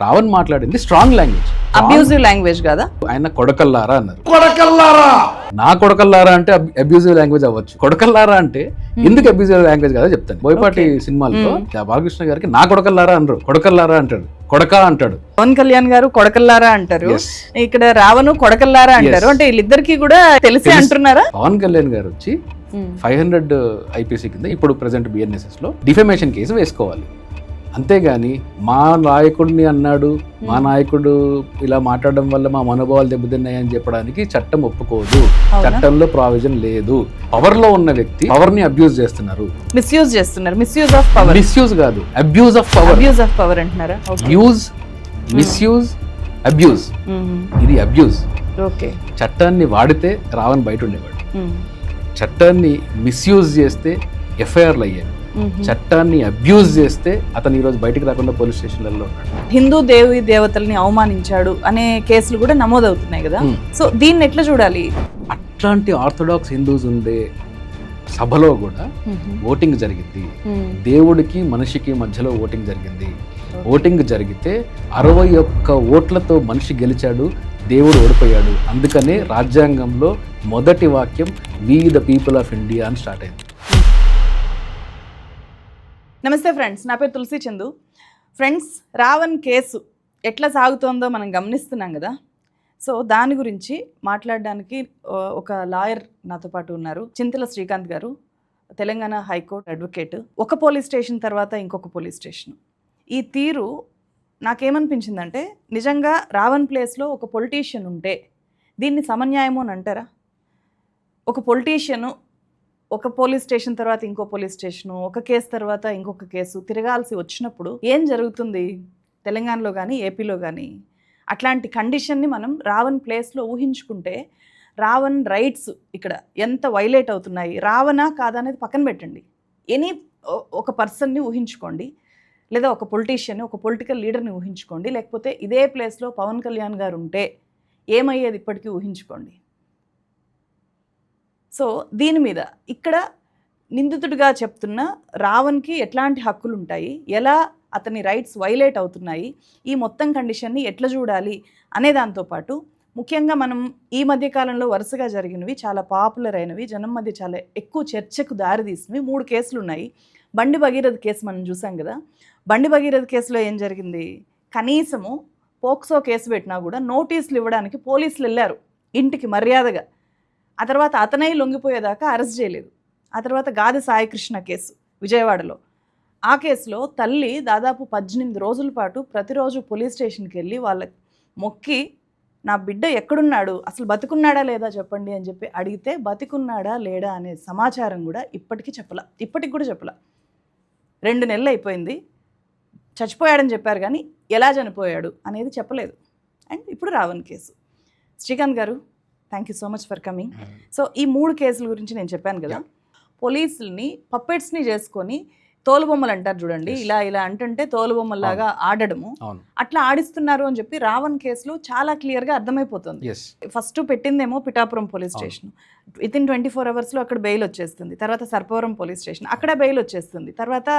రావణ్ మాట్లాడింది strong language, abusive language కదా. ఆయన కొడకల్లారా అన్నారు. నా కొడకల్లారా అంటే అబ్యూజివ్ లాంగ్వేజ్ అవ్వచ్చు, కొడకల్లారా అంటే ఎందుకు అబ్యూజివ్ లాంగ్వేజ్ కదా చెప్తాను. బోయపాటి సినిమాలో బాలకృష్ణ గారికి నా కొడకల్లారా అనరు, కొడకల్లారా అంటాడు, కొడక అంటాడు. పవన్ కళ్యాణ్ గారు కొడకల్లారా అంటారు, ఇక్కడ రావణు కొడకల్లారా అంటారు. అంటే వీళ్ళిద్దరికి కూడా తెలిసి అంటున్నారా? పవన్ కళ్యాణ్ గారు వచ్చి 500 ఐపీసీ కింద ఇప్పుడు ప్రెసెంట్ బిఎన్ఎస్ఎస్ లో డిఫమేషన్ కేసు వేసుకోవాలి. అంతేగాని మా నాయకుడిని అన్నాడు, మా నాయకుడు ఇలా మాట్లాడడం వల్ల మా మనోభావాలు దెబ్బతిన్నాయని చెప్పడానికి చట్టం ఒప్పుకోదు. చట్టంలో ప్రావిజన్ లేదు. పవర్ లో ఉన్న వ్యక్తి పవర్ ని అబ్యూజ్ చేస్తున్నారు, మిస్యూజ్ చేస్తున్నారు. మిస్యూజ్ ఆఫ్ పవర్, మిస్యూజ్ కాదు, abuse of power. Abuse of power అంటున్నారా? Use, misuse, abuse. ఇది అబ్యూజ్. ఓకే, చట్టాన్ని వాడితే రావణ్ బయట ఉండేవాడు, చట్టాన్ని మిస్యూజ్ చేస్తే ఎఫ్ఐఆర్లు అయ్యాయి, చట్టాన్ని అబ్యూజ్ చేస్తే అతను ఈరోజు బయటకు రాకుండా పోలీస్ స్టేషన్లలో ఉన్నాడు. హిందూ దేవి దేవతల్ని అవమానించాడు అనే కేసులు కూడా నమోదవుతున్నాయి కదా. సో దీన్ని ఎట్లా చూడాలి? అట్లాంటి ఆర్థడాక్స్ హిందూస్ ఉండే సభలో కూడా ఓటింగ్ జరిగింది. దేవుడికి మనిషికి మధ్యలో ఓటింగ్ జరిగింది. ఓటింగ్ జరిగితే 61 ఓట్లతో మనిషి గెలిచాడు, దేవుడు ఓడిపోయాడు. అందుకనే రాజ్యాంగంలో మొదటి వాక్యం we the people of India అని స్టార్ట్ అయింది. నమస్తే ఫ్రెండ్స్, నా పేరు తులసి చందు. ఫ్రెండ్స్, రావణ్ కేసు ఎట్లా సాగుతోందో మనం గమనిస్తున్నాం కదా. సో దాని గురించి మాట్లాడడానికి ఒక లాయర్ నాతో పాటు ఉన్నారు, చింతల శ్రీకాంత్ గారు, తెలంగాణ హైకోర్టు అడ్వకేట్. ఒక పోలీస్ స్టేషన్ తర్వాత ఇంకొక పోలీస్ స్టేషన్. ఈ తీరు నాకేమనిపించిందంటే, నిజంగా రావణ్ ప్లేస్లో ఒక పొలిటీషియన్ ఉంటే దీన్ని సమన్యాయము అని అంటారా? ఒక పొలిటీషియను ఒక పోలీస్ స్టేషన్ తర్వాత ఇంకో పోలీస్ స్టేషను, ఒక కేసు తర్వాత ఇంకొక కేసు తిరగాల్సి వచ్చినప్పుడు ఏం జరుగుతుంది తెలంగాణలో కానీ ఏపీలో కానీ? అట్లాంటి కండిషన్ని మనం రావణ్ ప్లేస్లో ఊహించుకుంటే రావణ్ రైట్స్ ఇక్కడ ఎంత వైలేట్ అవుతున్నాయి, రావణా కాదా అనేది పక్కన పెట్టండి. ఒక పర్సన్ని ఊహించుకోండి, లేదా ఒక పొలిటీషియన్ని, ఒక పొలిటికల్ లీడర్ని ఊహించుకోండి, లేకపోతే ఇదే ప్లేస్లో పవన్ కళ్యాణ్ గారు ఉంటే ఏమయ్యేది ఇప్పటికీ ఊహించుకోండి. సో దీని మీద ఇక్కడ నిందితుడిగా చెప్తున్న రావణ్కి ఎట్లాంటి హక్కులు ఉంటాయి, ఎలా అతని రైట్స్ వైలేట్ అవుతున్నాయి, ఈ మొత్తం కండిషన్ని ఎట్లా చూడాలి అనే దాంతోపాటు ముఖ్యంగా మనం ఈ మధ్యకాలంలో వరుసగా జరిగినవి, చాలా పాపులర్ అయినవి, జనం మధ్య చాలా ఎక్కువ చర్చకు దారితీసినవి 3 కేసులు ఉన్నాయి. బండి భగీరథ్ కేసు మనం చూసాం కదా. బండి భగీరథ్ కేసులో ఏం జరిగింది? కనీసము పోక్సో కేసు పెట్టినా కూడా నోటీసులు ఇవ్వడానికి పోలీసులు వెళ్ళారు ఇంటికి మర్యాదగా. ఆ తర్వాత అతనై లొంగిపోయేదాకా అరెస్ట్ చేయలేదు. ఆ తర్వాత గాది సాయికృష్ణ కేసు విజయవాడలో. ఆ కేసులో తల్లి దాదాపు 18 రోజుల పాటు ప్రతిరోజు పోలీస్ స్టేషన్కి వెళ్ళి వాళ్ళకి మొక్కి, నా బిడ్డ ఎక్కడున్నాడు, అసలు బతికున్నాడా లేదా చెప్పండి అని చెప్పి అడిగితే బతికున్నాడా లేడా అనే సమాచారం కూడా ఇప్పటికి కూడా చెప్పలా. 2 నెలలు అయిపోయింది. చచ్చిపోయాడని చెప్పారు కానీ ఎలా చనిపోయాడు అనేది చెప్పలేదు. అండ్ ఇప్పుడు రావణ్ కేసు. శ్రీకాంత్ గారు, thank you so much for coming. So ఈ 3 కేసుల గురించి నేను చెప్పాను కదా. పోలీసుల్ని పప్పెట్స్ని చేసుకొని తోలుబొమ్మలు అంటారు చూడండి, ఇలా అంటుంటే తోలుబొమ్మలాగా ఆడడము, అట్లా ఆడిస్తున్నారు అని చెప్పి రావణ్ కేసులో చాలా క్లియర్గా అర్థమైపోతుంది. ఫస్ట్ పెట్టిందేమో పిఠాపురం పోలీస్ స్టేషన్, వితిన్ 24 అవర్స్లో అక్కడ బెయిల్ వచ్చేస్తుంది. తర్వాత సర్పవరం పోలీస్ స్టేషన్, అక్కడ బెయిల్ వచ్చేస్తుంది. తర్వాత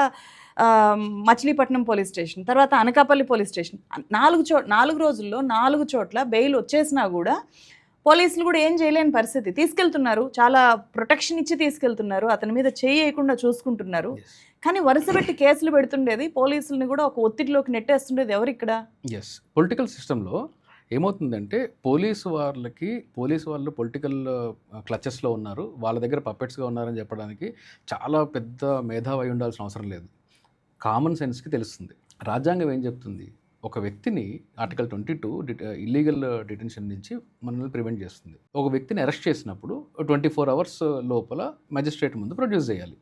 మచిలీపట్నం పోలీస్ స్టేషన్, తర్వాత అనకాపల్లి పోలీస్ స్టేషన్. 4 రోజుల్లో 4 చోట్ల బెయిల్ వచ్చేసినా కూడా పోలీసులు కూడా ఏం చేయలేని పరిస్థితి. తీసుకెళ్తున్నారు, చాలా ప్రొటెక్షన్ ఇచ్చి తీసుకెళ్తున్నారు, అతని మీద చేయకుండా చూసుకుంటున్నారు. కానీ వరుసపెట్టి కేసులు పెడుతుండేది, పోలీసుల్ని కూడా ఒక ఒత్తిడిలోకి నెట్టేస్తుండేది ఎవరు ఇక్కడ? పొలిటికల్ సిస్టంలో ఏమవుతుందంటే పోలీసు వాళ్ళు పొలిటికల్ క్లచెస్లో ఉన్నారు, వాళ్ళ దగ్గర పప్పెట్స్గా ఉన్నారని చెప్పడానికి చాలా పెద్ద మేధావి ఉండాల్సిన అవసరం లేదు. కామన్ సెన్స్కి తెలుస్తుంది. రాజ్యాంగం ఏం చెప్తుంది? ఒక వ్యక్తిని ఆర్టికల్ 22 ఇల్లీగల్ డిటెన్షన్ నుంచి మనల్ని ప్రివెంట్ చేస్తుంది. ఒక వ్యక్తిని అరెస్ట్ చేసినప్పుడు 24 అవర్స్ లోపల మ్యాజిస్ట్రేట్ ముందు ప్రొడ్యూస్ చేయాలి.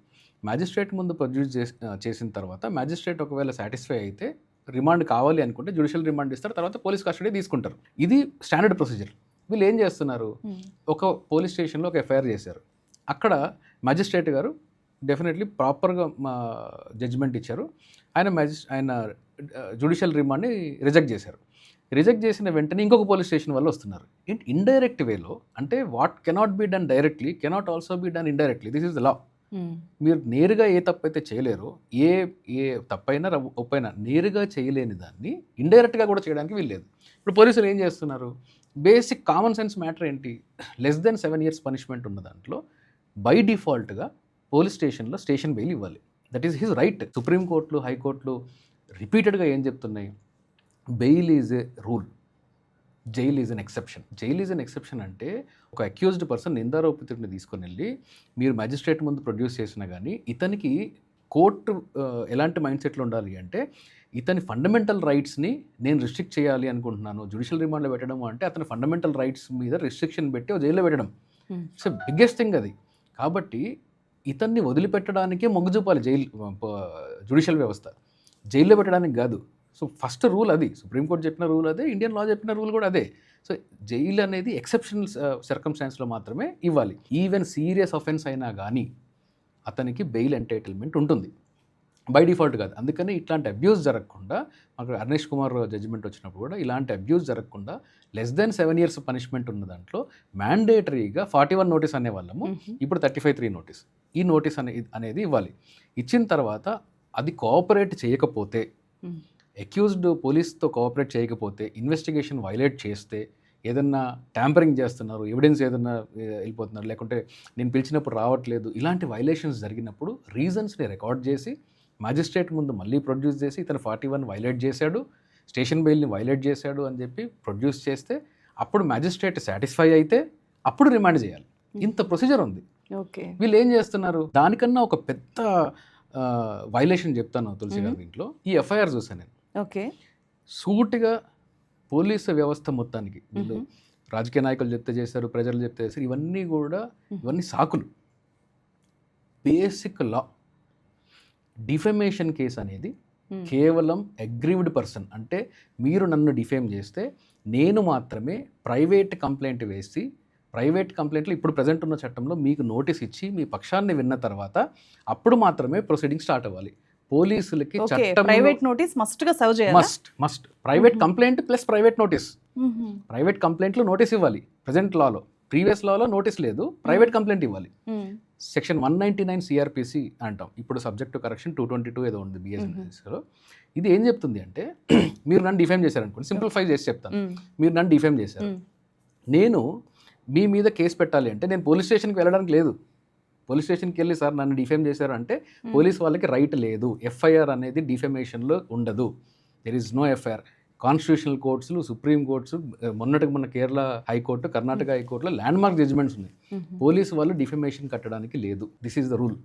మ్యాజిస్ట్రేట్ ముందు ప్రొడ్యూస్ చేసిన తర్వాత మ్యాజిస్ట్రేట్ ఒకవేళ సాటిస్ఫై అయితే రిమాండ్ కావాలి అనుకుంటే జ్యుడిషియల్ రిమాండ్ ఇస్తారు, తర్వాత పోలీస్ కస్టడీ తీసుకుంటారు. ఇది స్టాండర్డ్ ప్రొసీజర్. వీళ్ళు ఏం చేస్తున్నారు? ఒక పోలీస్ స్టేషన్లో ఒక ఎఫ్ఐఆర్ చేశారు, అక్కడ మ్యాజిస్ట్రేట్ గారు డెఫినెట్లీ ప్రాపర్గా జడ్జిమెంట్ ఇచ్చారు. ఆయన జ్యుడిషియల్ రిమాండ్ని రిజెక్ట్ చేశారు. రిజెక్ట్ చేసిన వెంటనే ఇంకొక పోలీస్ స్టేషన్ వాళ్ళు వస్తున్నారు. ఇండైరెక్ట్ వేలో, అంటే what cannot be done directly cannot also be done indirectly. This is the law. మీరు నేరుగా ఏ తప్పు అయితే చేయలేరో, ఏ ఏ తప్పైనా ఒప్పైనా నేరుగా చేయలేని దాన్ని ఇండైరెక్ట్గా కూడా చేయడానికి వీల్లేదు. ఇప్పుడు పోలీసులు ఏం చేస్తున్నారు, బేసిక్ కామన్ సెన్స్ మ్యాటర్ ఏంటి, లెస్ దెన్ 7 years పనిష్మెంట్ ఉన్న దాంట్లో బై డిఫాల్ట్గా పోలీస్ స్టేషన్లో స్టేషన్ బెయిల్ ఇవ్వాలి. That is his right. సుప్రీంకోర్టులు, హైకోర్టులు రిపీటెడ్గా ఏం చెప్తున్నాయి, bail is a rule, jail is an exception. Jail is an exception అంటే ఒక అక్యూజ్డ్ పర్సన్, నిందారోపితుడిని తీసుకొని వెళ్ళి మీరు మ్యాజిస్ట్రేట్ ముందు ప్రొడ్యూస్ చేసినా కానీ ఇతనికి కోర్టు ఎలాంటి మైండ్ సెట్లో ఉండాలి అంటే, ఇతని ఫండమెంటల్ రైట్స్ని నేను రిస్ట్రిక్ట్ చేయాలి అనుకుంటున్నాను, జ్యుడిషియల్ రిమాండ్లో పెట్టడం అంటే అతని ఫండమెంటల్ రైట్స్ మీద రిస్ట్రిక్షన్ పెట్టి జైల్లో పెట్టడం. ఇట్స్ బిగ్గెస్ట్ థింగ్ అది. కాబట్టి ఇతన్ని వదిలిపెట్టడానికే మొగ్గు చూపాలి జ్యుడిషియల్ వ్యవస్థ, జైల్లో పెట్టడానికి కాదు. సో ఫస్ట్ రూల్ అది, సుప్రీంకోర్టు చెప్పిన రూల్ అదే, ఇండియన్ లా చెప్పిన రూల్ కూడా అదే. సో జైలు అనేది ఎక్సెప్షనల్ సర్కమ్స్టాన్స్లో మాత్రమే ఇవ్వాలి. ఈవెన్ సీరియస్ అఫెన్స్ అయినా కానీ అతనికి బెయిల్ ఎంటైటిల్మెంట్ ఉంటుంది, బై డిఫాల్ట్ కాదు. అందుకని ఇట్లాంటి అబ్యూస్ జరగకుండా, మాకు అర్నేష్ కుమార్ జడ్జిమెంట్ వచ్చినప్పుడు కూడా ఇలాంటి అబ్యూస్ జరగకుండా లెస్ దెన్ 7 years పనిష్మెంట్ ఉన్న దాంట్లో మ్యాండేటరీగా 41 నోటీస్ అనేవాళ్ళము, ఇప్పుడు 35(3) నోటీస్. ఈ నోటీస్ అనేది ఇవ్వాలి. ఇచ్చిన తర్వాత అది కోఆపరేట్ చేయకపోతే, అక్యూజ్డ్ పోలీస్తో కోఆపరేట్ చేయకపోతే, ఇన్వెస్టిగేషన్ వైలేట్ చేస్తే, ఏదన్నా ట్యాంపరింగ్ చేస్తున్నారు, ఎవిడెన్స్ ఏదన్నా వెళ్ళిపోతున్నారు, లేకుంటే నేను పిలిచినప్పుడు రావట్లేదు, ఇలాంటి వైలేషన్స్ జరిగినప్పుడు రీజన్స్ని రికార్డ్ చేసి మ్యాజిస్ట్రేట్ ముందు మళ్ళీ ప్రొడ్యూస్ చేసి ఇతను 41 వైలేట్ చేశాడు, స్టేషన్ బెయిల్ని వైలేట్ చేశాడు అని చెప్పి ప్రొడ్యూస్ చేస్తే, అప్పుడు మ్యాజిస్ట్రేట్ సాటిస్ఫై అయితే అప్పుడు రిమాండ్ చేయాలి. ఇంత ప్రొసీజర్ ఉంది. ఓకే, వీళ్ళు ఏం చేస్తున్నారు, దానికన్నా ఒక పెద్ద వైలేషన్ చెప్తాను తులసి గారి దీంట్లో. ఈ ఎఫ్ఐఆర్ చూసాను నేను. ఓకే, సూటిగా పోలీసు వ్యవస్థ మొత్తానికి, వీళ్ళు రాజకీయ నాయకులు చెప్తే చేశారు, ప్రజలు చెప్తే చేశారు, ఇవన్నీ సాకులు. బేసిక్ లా డిఫెమేషన్ కేసు అనేది కేవలం అగ్రీవ్డ్ పర్సన్, అంటే మీరు నన్ను డిఫేమ్ చేస్తే నేను మాత్రమే ప్రైవేట్ కంప్లైంట్ వేసి, ప్రైవేట్ కంప్లైంట్లు ఇప్పుడు ప్రజెంట్ ఉన్న చట్టంలో మీకు నోటీస్ ఇచ్చి మీ పక్షాన్ని విన్న తర్వాత అప్పుడు మాత్రమే ప్రొసీడింగ్ స్టార్ట్ అవ్వాలి. పోలీసులకి చట్టం ప్రైవేట్ నోటీస్ మస్ట్ గా సర్వ్ చేయాలి. Must private complaint plus private notice. Private కంప్లైంట్లో నోటీస్ ఇవ్వాలి. ప్రెజెంట్ లాలో, ప్రీవియస్ లాలో నోటీస్ లేదు, ప్రైవేట్ కంప్లైంట్ ఇవ్వాలి. సెక్షన్ 199 CRPC అంటాం, ఇప్పుడు సబ్జెక్ట్ టు కరెక్షన్ 222 ఏదో ఉంది BSలో. ఇది ఏం చెప్తుంది అంటే, మీరు నన్ను డిఫేమ్ చేశారనుకోండి, సింప్లిఫై చేసి చెప్తాను, మీరు నన్ను డిఫేమ్ చేశారు, నేను మీ మీద కేసు పెట్టాలి అంటే నేను పోలీస్ స్టేషన్కి వెళ్ళడానికి లేదు. పోలీస్ స్టేషన్కి వెళ్ళి సార్ నన్ను డిఫేమ్ చేశారు అంటే పోలీస్ వాళ్ళకి రైట్ లేదు. FIR అనేది డిఫేమేషన్లో ఉండదు. There is no FIR. Constitutional కోర్ట్స్లు, సుప్రీం కోర్ట్స్, మొన్న కేరళ హైకోర్టు, కర్ణాటక హైకోర్టులో ల్యాండ్ మార్క్ జడ్జిమెంట్స్ ఉన్నాయి. పోలీసు వాళ్ళు డిఫేమేషన్ కట్టడానికి లేదు. This is the rule.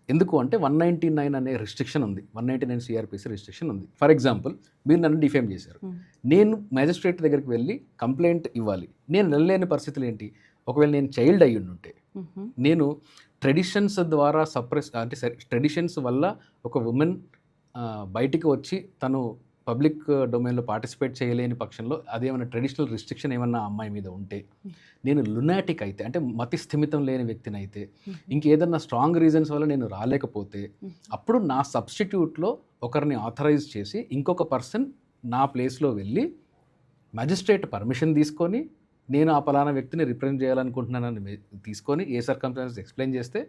ఎందుకు అంటే 199 అనే రిస్ట్రిక్షన్ ఉంది, 199 CRPC రిస్ట్రిక్షన్ ఉంది. ఫర్ ఎగ్జాంపుల్, మీరు నన్ను డిఫేమ్ చేశారు, నేను మ్యాజిస్ట్రేట్ దగ్గరికి వెళ్ళి కంప్లైంట్ ఇవ్వాలి. నేను వెళ్ళలేని పరిస్థితులు ఏంటి, ఒకవేళ నేను చైల్డ్ అయ్యి ఉంటే, నేను ట్రెడిషన్స్ ద్వారా సప్రెస్, అంటే ట్రెడిషన్స్ వల్ల ఒక ఉమెన్ బయటికి వచ్చి తను పబ్లిక్ డొమైన్లో పార్టిసిపేట్ చేయలేని పక్షంలో, అదేమైనా ట్రెడిషనల్ రిస్ట్రిక్షన్ ఏమన్నా అమ్మాయి మీద ఉంటే, నేను లునాటిక్ అయితే, అంటే మతి స్థిమితం లేని వ్యక్తిని అయితే, ఇంకేదన్నా స్ట్రాంగ్ రీజన్స్ వల్ల నేను రాలేకపోతే, అప్పుడు నా సబ్స్టిట్యూట్లో ఒకరిని ఆథరైజ్ చేసి ఇంకొక పర్సన్ నా ప్లేస్లో వెళ్ళి మ్యాజిస్ట్రేట్ పర్మిషన్ తీసుకొని, నేను ఆ పలానా వ్యక్తిని రిప్రజెంట్ చేయాలనుకుంటున్నానని తీసుకొని ఏ సర్కమ్స్టాన్సెస్ ఎక్స్ప్లెయిన్ చేస్తే,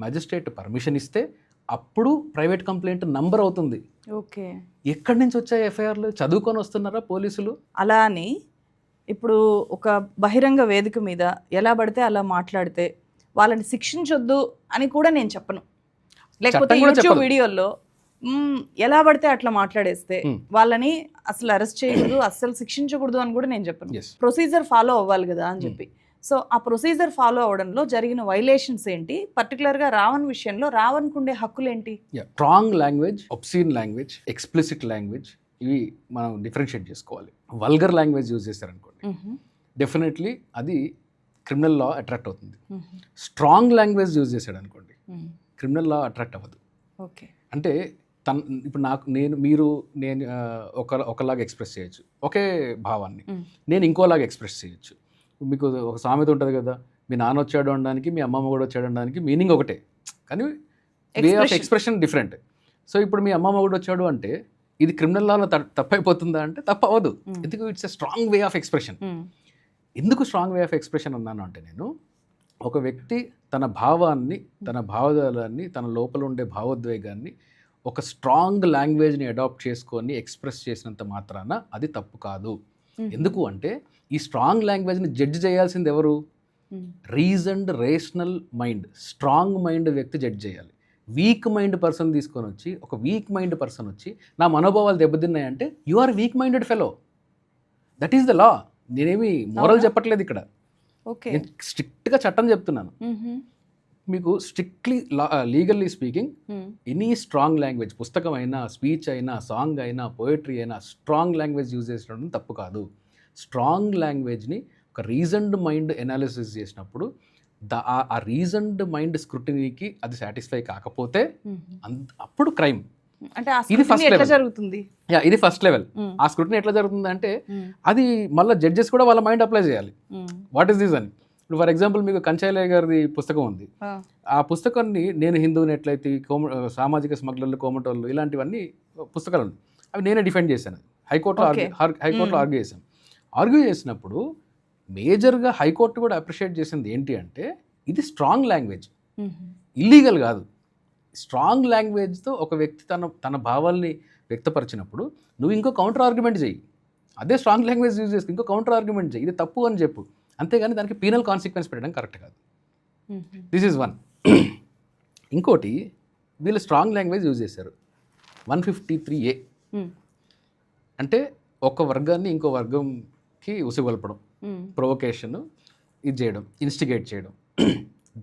మ్యాజిస్ట్రేట్ పర్మిషన్ ఇస్తే అప్పుడు ప్రైవేట్ కంప్లైంట్ నంబర్ అవుతుంది. ఓకే, ఎక్కడి నుంచి వచ్చాయి FIRలు? చదువుకొని వస్తున్నారా పోలీసులు? అలా అని ఇప్పుడు ఒక బహిరంగ వేదిక మీద ఎలా పడితే అలా మాట్లాడితే వాళ్ళని శిక్షించొద్దు అని కూడా నేను చెప్పను. లేకపోతే యూట్యూబ్ వీడియోల్లో ఎలా పడితే అట్లా మాట్లాడేస్తే వాళ్ళని అసలు అరెస్ట్ చేయకూడదు, అస్సలు శిక్షించకూడదు అని కూడా నేను చెప్పను. ప్రొసీజర్ ఫాలో అవ్వాలి కదా అని చెప్పి. సో ఆ ప్రొసీజర్ ఫాలో అవడంలో జరిగిన వైలేషన్స్ ఏంటి, పర్టికులర్గా రావణ్ విషయంలో రావణ్కు ఉండే హక్కులు ఏంటి? Strong language, obscene language, explicit language, ఇవి మనం డిఫరెన్షియేట్ చేసుకోవాలి. వల్గర్ లాంగ్వేజ్ యూజ్ చేశారనుకోండి, డెఫినెట్లీ అది క్రిమినల్ లా అట్రాక్ట్ అవుతుంది. స్ట్రాంగ్ లాంగ్వేజ్ యూజ్ చేశాడు అనుకోండి, క్రిమినల్ లా అట్రాక్ట్ అవ్వదు. ఓకే, అంటే ఇప్పుడు నేను ఒకలాగా ఎక్స్ప్రెస్ చేయొచ్చు ఒకే భావాన్ని, నేను ఇంకోలాగా ఎక్స్ప్రెస్ చేయొచ్చు. మీకు ఒక సామెత ఉంటుంది కదా, మీ నాన్న వచ్చాడు అనడానికి మీ అమ్మమ్మ కూడా వచ్చాడు అనడానికి మీనింగ్ ఒకటే, కానీ way of expression different. So ఇప్పుడు మీ అమ్మమ్మ కూడా వచ్చాడు అంటే ఇది క్రిమినల్ లాలో తప్పైపోతుందా అంటే తప్పు అవ్వదు. ఎందుకు? It's a strong way of expression. ఎందుకు స్ట్రాంగ్ వే ఆఫ్ ఎక్స్ప్రెషన్ అన్నాను అంటే, నేను ఒక వ్యక్తి తన భావాన్ని, తన భావజాలాన్ని, తన లోపల ఉండే భావోద్వేగాన్ని ఒక స్ట్రాంగ్ లాంగ్వేజ్ని అడాప్ట్ చేసుకొని ఎక్స్ప్రెస్ చేసినంత మాత్రాన అది తప్పు కాదు. ఎందుకు అంటే ఈ స్ట్రాంగ్ లాంగ్వేజ్ని జడ్జ్ చేయాల్సింది ఎవరు? Reasoned rational mind, strong mind వ్యక్తి జడ్జ్ చేయాలి. వీక్ మైండ్ పర్సన్ తీసుకొని వచ్చి, ఒక వీక్ మైండ్ పర్సన్ వచ్చి నా మనోభావాలు దెబ్బతిన్నాయంటే you are weak minded fellow. That is the law. నేనేమి మోరల్ చెప్పట్లేదు ఇక్కడ, నేను స్ట్రిక్ట్గా చట్టం చెప్తున్నాను. మీకు strictly legally speaking any strong language, పుస్తకం అయినా, స్పీచ్ అయినా, సాంగ్ అయినా, పోయట్రీ అయినా, స్ట్రాంగ్ లాంగ్వేజ్ యూజ్ చేసినప్పుడు తప్పు కాదు. స్ట్రాంగ్ లాంగ్వేజ్ని ఒక రీజన్డ్ మైండ్ ఎనాలిసిస్ చేసినప్పుడు ఆ రీజన్డ్ మైండ్ స్క్రూటినీకి అది సాటిస్ఫై కాకపోతే అప్పుడు క్రైమ్. అంటే ఇది ఫస్ట్ లెవెల్ జరుగుతుంది. ఇది ఫస్ట్ లెవెల్. ఆ స్క్రూటినీ ఎట్లా జరుగుతుంది అంటే అది మళ్ళీ జడ్జెస్ కూడా వాళ్ళ మైండ్ అప్లై చేయాలి. వాట్ ఈస్ దిస్ అని. ఇప్పుడు ఫర్ ఎగ్జాంపుల్ మీకు కంచాయిలయ్య గారిది పుస్తకం ఉంది. ఆ పుస్తకాన్ని నేను హిందువుని ఎట్లయితే సామాజిక స్మగ్లర్లు, కోమటోళ్ళు, ఇలాంటివన్నీ పుస్తకాలు ఉన్నాయి. అవి నేనే డిఫెండ్ చేశాను. హైకోర్టులో ఆర్గ్యూ చేశాను. ఆర్గ్యూ చేసినప్పుడు మేజర్గా హైకోర్టు కూడా అప్రిషియేట్ చేసింది ఏంటి అంటే ఇది స్ట్రాంగ్ లాంగ్వేజ్, ఇల్లీగల్ కాదు. స్ట్రాంగ్ లాంగ్వేజ్తో ఒక వ్యక్తి తన భావాల్ని వ్యక్తపరిచినప్పుడు నువ్వు ఇంకో కౌంటర్ ఆర్గ్యుమెంట్ చెయ్యి. అదే స్ట్రాంగ్ లాంగ్వేజ్ యూజ్ చేసి ఇంకో కౌంటర్ ఆర్గ్యుమెంట్ చెయ్యి, ఇది తప్పు అని చెప్పు. అంతేగాని దానికి పీనల్ కాన్సిక్వెన్స్ పెట్టడం కరెక్ట్ కాదు. This is one. ఇంకోటి, వీళ్ళు స్ట్రాంగ్ లాంగ్వేజ్ యూజ్ చేశారు. 153A అంటే ఒక వర్గాన్ని ఇంకో వర్గంకి ఉసిగొల్పడం, ప్రొవొకేషన్, ఇది చేయడం, ఇన్స్టిగేట్ చేయడం.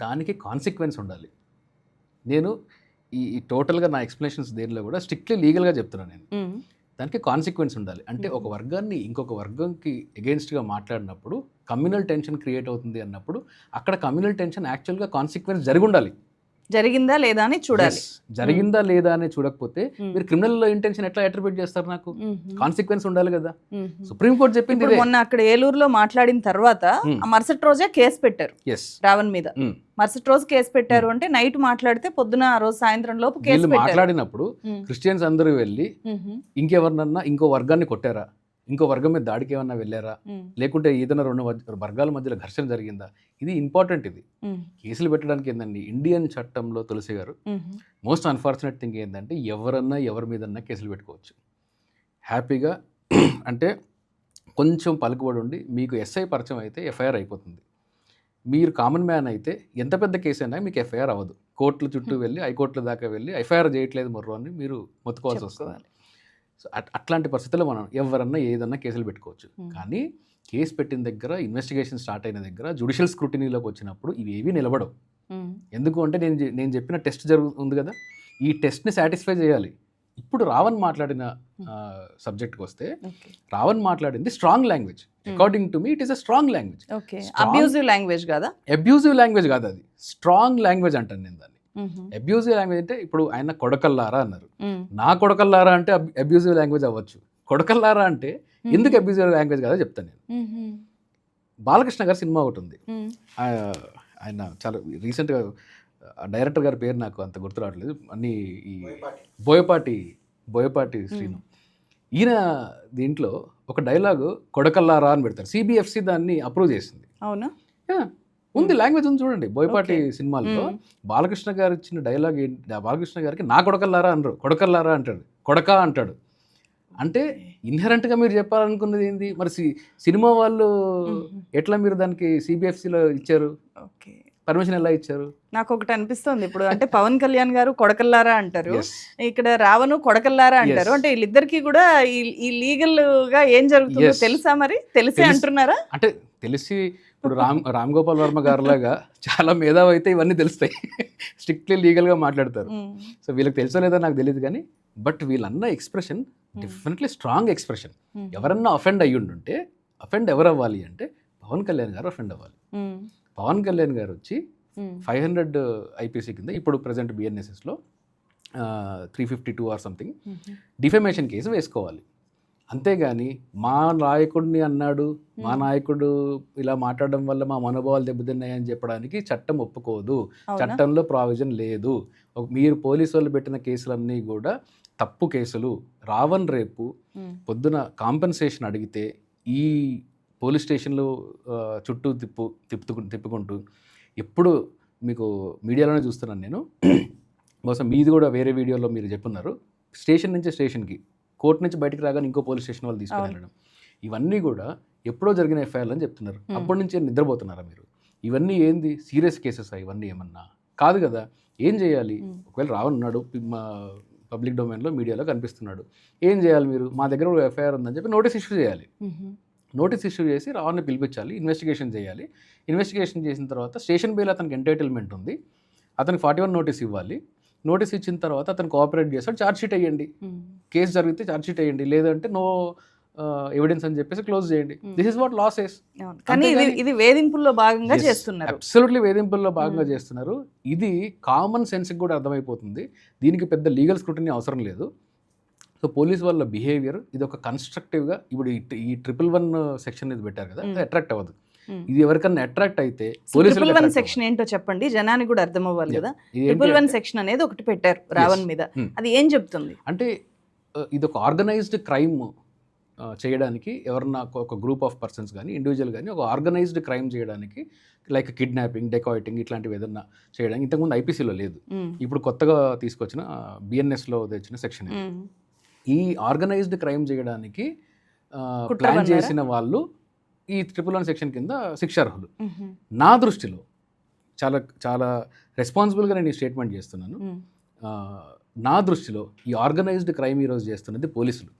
దానికి కాన్సిక్వెన్స్ ఉండాలి. నేను ఈ టోటల్గా నా ఎక్స్ప్లెనేషన్స్ దేనిలో కూడా స్ట్రిక్ట్లీ లీగల్గా చెప్తున్నాను. నేను దానికి కాన్సిక్వెన్స్ ఉండాలి. అంటే ఒక వర్గాన్ని ఇంకొక వర్గంకి ఎగెయిన్స్ట్గా మాట్లాడినప్పుడు కమ్యూనల్ టెన్షన్ క్రియేట్ అవుతుంది అన్నప్పుడు అక్కడ కమ్యూనల్ టెన్షన్ యాక్చువల్గా కాన్సిక్వెన్స్ జరిగి ఉండాలి. జరిగిందా లేదా అని చూడాలి. జరిగిందా లేదా అని చూడకపోతే మీరు క్రిమినల్ ఇంటెన్షన్ ఎట్లా అట్రిబ్యూట్ చేస్తారు? నాకు కాన్సిక్వెన్స్ ఉండాలి కదా. సుప్రీంకోర్టు చెప్పింది. మొన్న అక్కడ ఏలూరులో మాట్లాడిన తర్వాత మరుసటి రోజే కేసు పెట్టారు రావణ్ మీద. మరుసటి రోజు కేసు పెట్టారు అంటే నైట్ మాట్లాడితే పొద్దున ఆ రోజు సాయంత్రం లోపు కేసు మాట్లాడినప్పుడు క్రిస్టియన్స్ అందరూ వెళ్ళి ఇంకెవరినన్నా ఇంకో వర్గాన్ని కొట్టారా, ఇంకో వర్గం మీద దాడికి ఏమన్నా వెళ్ళారా, లేకుంటే ఏదైనా రెండు వర్గాల మధ్యలో ఘర్షణ జరిగిందా? ఇది ఇంపార్టెంట్. ఇది కేసులు పెట్టడానికి ఏంటండి, ఇండియన్ చట్టంలో తులసి గారు మోస్ట్ అన్ఫార్చునేట్ థింగ్ ఏంటంటే ఎవరన్నా ఎవరి మీదన్నా కేసులు పెట్టుకోవచ్చు హ్యాపీగా. అంటే కొంచెం పలుకుబడి ఉండి మీకు ఎస్ఐ పరిచయం అయితే ఎఫ్ఐఆర్ అయిపోతుంది. మీరు కామన్ మ్యాన్ అయితే ఎంత పెద్ద కేసు అయినా మీకు ఎఫ్ఐఆర్ అవ్వదు. కోర్టుల చుట్టూ వెళ్ళి హైకోర్టుల దాకా వెళ్ళి ఎఫ్ఐఆర్ చేయట్లేదు మొర్రో అని మీరు మొత్తుకోవాల్సి వస్తుంది. సో అట్లాంటి పరిస్థితుల్లో మనం ఎవరన్నా ఏదన్నా కేసులు పెట్టుకోవచ్చు. కానీ కేసు పెట్టిన దగ్గర, ఇన్వెస్టిగేషన్ స్టార్ట్ అయిన దగ్గర, జ్యుడిషియల్ స్క్రూటినీలోకి వచ్చినప్పుడు ఇవేవి నిలబడవు. ఎందుకు అంటే నేను చెప్పిన టెస్ట్ జరుగుతుంది కదా, ఈ టెస్ట్ని సాటిస్ఫై చేయాలి. ఇప్పుడు రావణ్ మాట్లాడిన సబ్జెక్ట్కి వస్తే రావణ్ మాట్లాడింది strong language. According to me it is a strong language. Abusive language కాదా? అబ్యూజివ్ లాంగ్వేజ్ కాదు, అది స్ట్రాంగ్ లాంగ్వేజ్ అంటాను నేను దాన్ని. అబ్యూజివ్ లాంగ్వేజ్ అంటే ఇప్పుడు ఆయన కొడకల్లారా అన్నారు. నా కొడకల్లారా అంటే అబ్యూజివ్ లాంగ్వేజ్ అవ్వచ్చు. కొడకల్లారా అంటే ఎందుకు అబ్యూజివ్ లాంగ్వేజ్ కాదో చెప్తాను నేను. బాలకృష్ణ గారి సినిమా ఒకటి ఉంది. ఆయన చాలా రీసెంట్గా, డైరెక్టర్ గారి పేరు నాకు అంత గుర్తు రావట్లేదు, అన్ని ఈ బోయపాటి శ్రీను. ఈయన దీంట్లో ఒక డైలాగు కొడకల్లారా అని పెడతారు. సిబిఎఫ్సి దాన్ని అప్రూవ్ చేసింది. అవునా? ఉంది, లాంగ్వేజ్ ఉంది చూడండి. బోయపాటి సినిమాల్లో బాలకృష్ణ గారు ఇచ్చిన డైలాగ్ ఏంటి, బాలకృష్ణ గారికి నా కొడకల్లారా అనరు, కొడకల్లారా అంటాడు, కొడక అంటాడు. అంటే ఇన్హెరెంట్గా మీరు చెప్పాలనుకున్నది ఏంది మరి? సినిమా వాళ్ళు ఎట్లా మీరు దానికి సిబిఎఫ్సిలో ఇచ్చారు, పర్మిషన్ ఎలా ఇచ్చారు? నాకు ఒకటి అనిపిస్తుంది ఇప్పుడు, అంటే పవన్ కళ్యాణ్ గారు కొడకల్లారా అంటారు, ఇక్కడ రావణ్ కొడకల్లారా అంటారు. అంటే వీళ్ళిద్దరికి కూడా ఈ లీగల్ గా ఏం జరుగుతుందో తెలుసా? మరి తెలిసే అంటున్నారా? అంటే తెలిసి ఇప్పుడు రామ్ గోపాల్ వర్మ గారిలాగా చాలా మేధావి అయితే ఇవన్నీ తెలుస్తాయి, స్ట్రిక్ట్లీ లీగల్గా మాట్లాడతారు. సో వీళ్ళకి తెలుసో లేదో నాకు తెలియదు కానీ, బట్ వీళ్ళన్న ఎక్స్ప్రెషన్ డెఫినెట్లీ స్ట్రాంగ్ ఎక్స్ప్రెషన్. ఎవరన్నా అఫెండ్ అయ్యుండుంటే, అఫెండ్ ఎవరు అవ్వాలి అంటే పవన్ కళ్యాణ్ గారు అఫెండ్ అవ్వాలి. పవన్ కళ్యాణ్ గారు వచ్చి 500 ఐపీసీ కింద ఇప్పుడు ప్రజెంట్ బిఎన్ఎస్ఎస్లో 352 ఆర్ సంథింగ్ డిఫెమేషన్ కేసు వేసుకోవాలి. అంతేగాని మా నాయకుడిని అన్నాడు, మా నాయకుడు ఇలా మాట్లాడడం వల్ల మా మనోభావాలు దెబ్బతిన్నాయని చెప్పడానికి చట్టం ఒప్పుకోదు. చట్టంలో ప్రావిజన్ లేదు. మీరు పోలీసు వాళ్ళు పెట్టిన కేసులన్నీ కూడా తప్పు కేసులు. రావణ్ రేపు పొద్దున కాంపెన్సేషన్ అడిగితే ఈ పోలీస్ స్టేషన్లు చుట్టూ తిప్పుకుంటూ ఎప్పుడు మీకు మీడియాలోనే చూస్తున్నాను నేను, బహుశా మీది కూడా వేరే వీడియోలో మీరు చెప్పున్నారు, స్టేషన్ నుంచి స్టేషన్కి, కోర్టు నుంచి బయటకు రాగానే ఇంకో పోలీస్ స్టేషన్ వాళ్ళు తీసుకుని వెళ్ళడం, ఇవన్నీ కూడా ఎప్పుడో జరిగిన ఎఫ్ఐఆర్లు అని చెప్తున్నారు. అప్పటి నుంచి నిద్రపోతున్నారా మీరు? ఇవన్నీ ఏంది సీరియస్ కేసెస్ ఇవన్నీ ఏమన్నా కాదు కదా. ఏం చేయాలి? ఒకవేళ రావన్నాడు పబ్లిక్ డొమైన్లో మీడియాలో కనిపిస్తున్నాడు, ఏం చేయాలి మీరు? మా దగ్గర ఎఫ్ఐఆర్ ఉందని చెప్పి నోటీస్ ఇష్యూ చేయాలి. నోటీస్ ఇష్యూ చేసి రావణ్ని పిలిపించాలి, ఇన్వెస్టిగేషన్ చేయాలి. ఇన్వెస్టిగేషన్ చేసిన తర్వాత స్టేషన్ బెయిల్ అతనికి ఎంటైటిల్మెంట్ ఉంది, అతనికి 41 నోటీస్ ఇవ్వాలి. నోటీస్ ఇచ్చిన తర్వాత అతను కోఆపరేట్ చేస్తాడు, ఛార్జ్ షీట్ వేయండి. కేసు జరిగితే ఛార్జ్ షీట్ వేయండి, లేదంటే నో ఎవిడెన్స్ అని చెప్పేసి క్లోజ్ చేయండి. This is what law says. కానీ ఇది వేధింపుల్లో భాగంగా చేస్తున్నారు. అబ్సల్యూట్లీ వేధింపుల్లో భాగంగా చేస్తున్నారు. ఇది కామన్ సెన్స్కి కూడా అర్థమైపోతుంది. దీనికి పెద్ద లీగల్ స్క్రూటినీ అవసరం లేదు. సో పోలీస్ వాళ్ళ బిహేవియర్ ఇది ఒక కన్స్ట్రక్టివ్గా, ఇప్పుడు ఈ 111 సెక్షన్ ఇది పెట్టారు కదా, అది అట్రాక్ట్ అవ్వదు. ఇది ఎవరికన్నా అట్రాక్ట్ అయితే పోలీసులు 111 సెక్షన్ ఏంటో చెప్పండి, జనానికి కూడా అర్థం అవ్వాలి కదా. 111 సెక్షన్ అనేది ఒకటి పెట్టారు రావణ్ మీద, అది ఏం చెప్తుంది అంటే ఇది ఒక ఆర్గనైజ్డ్ క్రైమ్ చేయడానికి, ఎవరన్నా ఒక గ్రూప్ ఆఫ్ పర్సన్స్ కానీ ఇండివిజువల్ కానీ ఒక ఆర్గనైజ్డ్ క్రైమ్ చేయడానికి, లైక్ కిడ్నాపింగ్, డెకాయిటింగ్ ఇట్లాంటివి ఏదన్నా చేయడానికి ఇంతకుముందు ఐపీసీలో లేదు, ఇప్పుడు కొత్తగా తీసుకొచ్చిన బిఎన్ఎస్లో తెచ్చిన సెక్షన్. ఈ ఆర్గనైజ్డ్ క్రైమ్ చేయడానికి ప్లాన్ చేసిన వాళ్ళు ఈ 111 సెక్షన్ కింద శిక్షార్హులు. నా దృష్టిలో చాలా చాలా రెస్పాన్సిబుల్గా నేను ఈ స్టేట్మెంట్ చేస్తున్నాను. నా దృష్టిలో ఈ ఆర్గనైజ్డ్ క్రైమ్ ఈరోజు చేస్తున్నది పోలీసులు.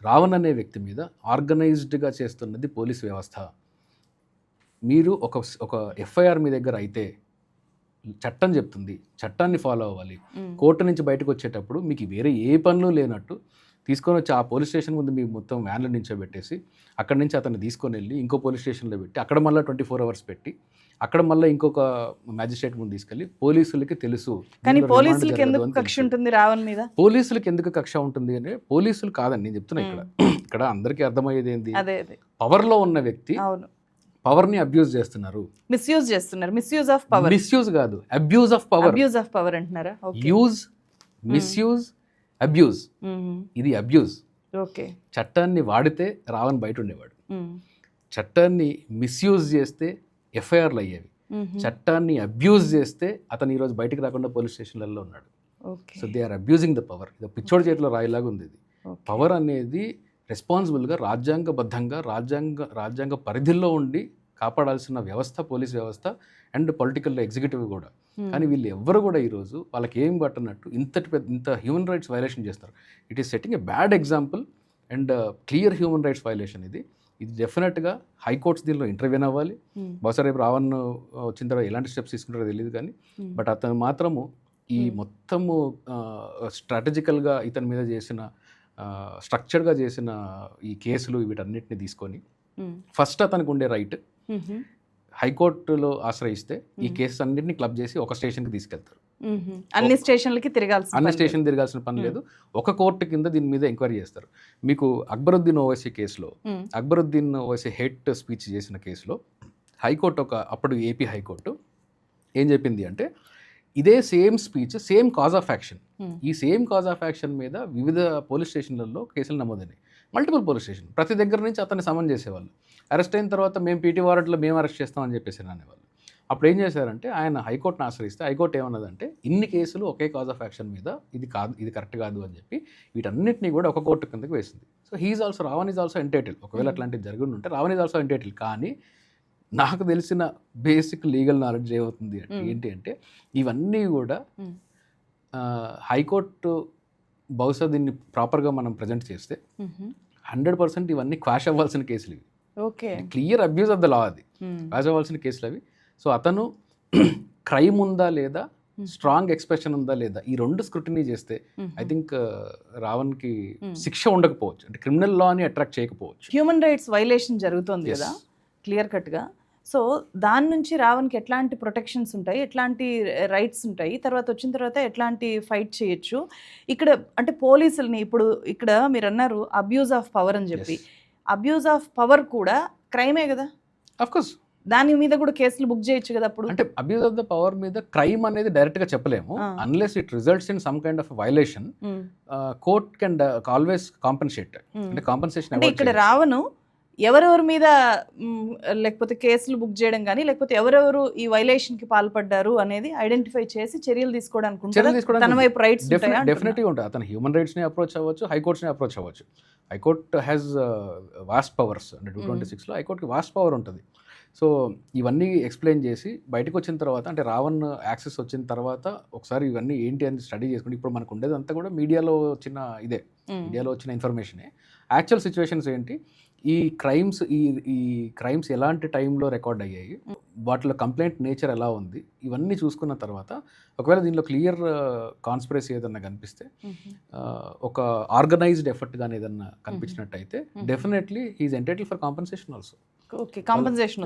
రావణ్ అనే వ్యక్తి మీద ఆర్గనైజ్డ్గా చేస్తున్నది పోలీస్ వ్యవస్థ. మీరు ఒక ఎఫ్ఐఆర్ మీ దగ్గర అయితే చట్టం చెప్తుంది, చట్టాన్ని ఫాలో అవ్వాలి. కోర్టు నుంచి బయటకు వచ్చేటప్పుడు మీకు వేరే ఏ పనులు లేనట్టు తీసుకొని వచ్చి ఆ పోలీస్ స్టేషన్ ముందు మీ మొత్తం వ్యాన్లో నించోబెట్టేసి అక్కడి నుంచి అతన్ని తీసుకొని వెళ్ళి ఇంకో పోలీస్ స్టేషన్లో పెట్టి అక్కడ మళ్ళీ 24 hours పెట్టి అక్కడ మళ్ళీ ఇంకొక మ్యాజిస్ట్రేట్ ముందు తీసుకెళ్ళి పోలీసులకి తెలుసు. కానీ పోలీసులకి ఎందుకు కక్ష ఉంటుంది రావణ్ మీద? పోలీసులకి ఎందుకు కక్ష ఉంటుంది అంటే, పోలీసులు కాదని నేను చెప్తున్నా. ఇక్కడ అందరికీ అర్థమయ్యేది ఏంది, పవర్లో ఉన్న వ్యక్తి పవర్ని అబ్యూజ్ చేస్తున్నారు, మిస్యూజ్ చేస్తున్నారు. మిస్యూజ్ ఆఫ్ పవర్, మిస్యూజ్ కాదు, abuse of power. Abuse of power అంటున్నారా? Use, misuse, abuse. ఇది అబ్యూజ్. ఓకే. చట్టాన్ని వాడితే రావణ్ బయట ఉండేవాడు, చట్టాన్ని మిస్యూజ్ చేస్తే ఎఫ్ఐఆర్లు అయ్యేవి, చట్టాన్ని అబ్యూజ్ చేస్తే అతను ఈరోజు బయటకు రాకుండా పోలీస్ స్టేషన్లలో ఉన్నాడు. So they are abusing the power. ఇది పిచ్చోడి చేతిలో రాయిలాగా ఉంది. ఇది పవర్ అనేది రెస్పాన్సిబుల్గా రాజ్యాంగబద్ధంగా రాజ్యాంగ పరిధిలో ఉండి కాపాడాల్సిన వ్యవస్థ పోలీస్ వ్యవస్థ అండ్ పొలిటికల్ ఎగ్జిక్యూటివ్ కూడా. కానీ వీళ్ళు ఎవ్వరు కూడా ఈరోజు వాళ్ళకి ఏం పట్టనట్టు ఇంత హ్యూమన్ రైట్స్ వైలేషన్ చేస్తారు. It is setting a bad example and clear human rights violation. ఇది డెఫినెట్గా హైకోర్ట్స్ దీనిలో ఇంటర్వ్యూన్ అవ్వాలి. బహుశా రేపు రావణ్ వచ్చిన తర్వాత ఎలాంటి స్టెప్స్ తీసుకుంటారో తెలియదు కానీ, బట్ అతను మాత్రము ఈ మొత్తము స్ట్రాటజికల్గా ఇతని మీద చేసిన స్ట్రక్చర్డ్గా చేసిన ఈ కేసులు వీటన్నిటిని తీసుకొని ఫస్ట్ అతనికి ఉండే రైట్ హైకోర్టులో ఆశ్రయిస్తే ఈ కేసెస్ అన్నింటినీ క్లబ్ చేసి ఒక స్టేషన్కి తీసుకెళ్తారు. అన్ని స్టేషన్ తిరగాల్సిన పని లేదు, ఒక కోర్టు కింద దీని మీద ఎంక్వైరీ చేస్తారు. మీకు అక్బరుద్దీన్ ఓవైసీ కేసులో, అక్బరుద్దీన్ ఓవైసీ హేట్ స్పీచ్ చేసిన కేసులో హైకోర్టు అప్పుడు ఏపీ హైకోర్టు ఏం చెప్పింది అంటే, ఇదే same speech, same cause of action, ఈ సేమ్ కాజ్ ఆఫ్ యాక్షన్ మీద వివిధ పోలీస్ స్టేషన్లలో కేసులు నమోదైనాయి. మల్టిపుల్ పోలీస్ స్టేషన్, ప్రతి దగ్గర నుంచి అతన్ని సమన్ చేసేవాళ్ళు. అరెస్ట్ అయిన తర్వాత మేము పీటీ వారెంట్లో మేము అరెస్ట్ చేస్తామని చెప్పేసి అనేవాళ్ళు. అప్పుడు ఏం చేశారంటే, ఆయన హైకోర్టును ఆశ్రయిస్తే హైకోర్టు ఏమన్నదంటే, ఇన్ని కేసులు ఒకే కాజ్ ఆఫ్ యాక్షన్ మీద, ఇది కరెక్ట్ కాదు అని చెప్పి వీటన్నిటినీ కూడా ఒక కోర్టు కిందకి వేసింది. So he's also, Ravan is also entitle. ఒకవేళ అట్లాంటివి జరిగి ఉంటే రావణ్ ఈజ్ ఆల్సో ఎంటైటిల్. కానీ నాకు తెలిసిన బేసిక్ లీగల్ నాలెడ్జ్ ఏమవుతుంది అంటే ఏంటి అంటే, ఇవన్నీ కూడా హైకోర్టు బహుశా దీన్ని ప్రాపర్గా మనం ప్రజెంట్ చేస్తే 100% ఇవన్నీ క్వాష్ అవ్వాల్సిన కేసులు ఇవి. Okay, clear abuse of the law, అది క్వాష్ అవ్వాల్సిన కేసులు అవి. సో అతను క్రైమ్ ఉందా లేదా, స్ట్రాంగ్ ఎక్స్ప్రెషన్ ఉందా లేదా, ఈ రెండు స్క్రూటినీ చేస్తే ఐ థింక్ రావణ్కి శిక్ష ఉండకపోవచ్చు, అంటే క్రిమినల్ లాని అట్రాక్ట్ చేయకపోవచ్చు. హ్యూమన్ రైట్స్ వైలేషన్ జరుగుతుంది కదా క్లియర్ కట్గా. సో దాని నుంచి రావణ్కి ఎట్లాంటి ప్రొటెక్షన్స్ ఉంటాయి, ఎట్లాంటి రైట్స్ ఉంటాయి, తర్వాత వచ్చిన తర్వాత ఎట్లాంటి ఫైట్ చేయొచ్చు ఇక్కడ అంటే పోలీసుల్ని? ఇప్పుడు ఇక్కడ మీరు అన్నారు అబ్యూజ్ ఆఫ్ పవర్ అని చెప్పి, అబ్యూజ్ ఆఫ్ పవర్ కూడా క్రైమే కదా. ఆఫ్ కోర్స్ దాని మీద కూడా కేసులు బుక్ చేయొచ్చు కదా. అప్పుడు అంటే అబ్యూజ్ ఆఫ్ ద పవర్ మీద క్రైమ్ అనేది డైరెక్ట్ గా చెప్పలేము, unless it results in some kind of violation. Court can always compensate, అంటే కాంపెన్సేషన్. అంటే ఇక్కడ రావణ్ ఎవరెవరి మీద లేకపోతే కేసులు బుక్ చేయడం కానీ లేకపోతే ఎవరెవరు ఈ వైలేషన్కి పాల్పడ్డారు అనేది ఐడెంటిఫై చేసి చర్యలు తీసుకోవడానికి ఉంటుందా? తన వైపు రైట్స్ డెఫినెట్గా ఉంటాయి. అతను హ్యూమన్ రైట్స్ని అప్రోచ్ అవ్వచ్చు, హైకోర్ట్స్ని అప్రోచ్ అవ్వచ్చు. High court has vast powers. అంటే 226లో హైకోర్టుకి వాస్ట్ పవర్ ఉంటుంది. సో ఇవన్నీ ఎక్స్ప్లెయిన్ చేసి బయటకు వచ్చిన తర్వాత, అంటే రావణ్ యాక్సెస్ వచ్చిన తర్వాత ఒకసారి ఇవన్నీ ఏంటి అని స్టడీ చేసుకుంటే, ఇప్పుడు మనకు ఉండేది అంతా కూడా మీడియాలో వచ్చిన మీడియాలో వచ్చిన ఇన్ఫర్మేషనే. యాక్చువల్ సిచ్యువేషన్స్ ఏంటి, ఈ క్రైమ్స్ ఎలాంటి టైంలో రికార్డ్ అయ్యాయి, వాటిలో కంప్లైంట్ నేచర్ ఎలా ఉంది, ఇవన్నీ చూసుకున్న తర్వాత ఒకవేళ దీనిలో క్లియర్ కాన్స్పిరసీ ఏదన్నా కనిపిస్తే, ఒక ఆర్గనైజ్డ్ ఎఫర్ట్ కానీ ఏదన్నా కనిపించినట్టయితే definitely he is entitle for compensation also. Okay, compensation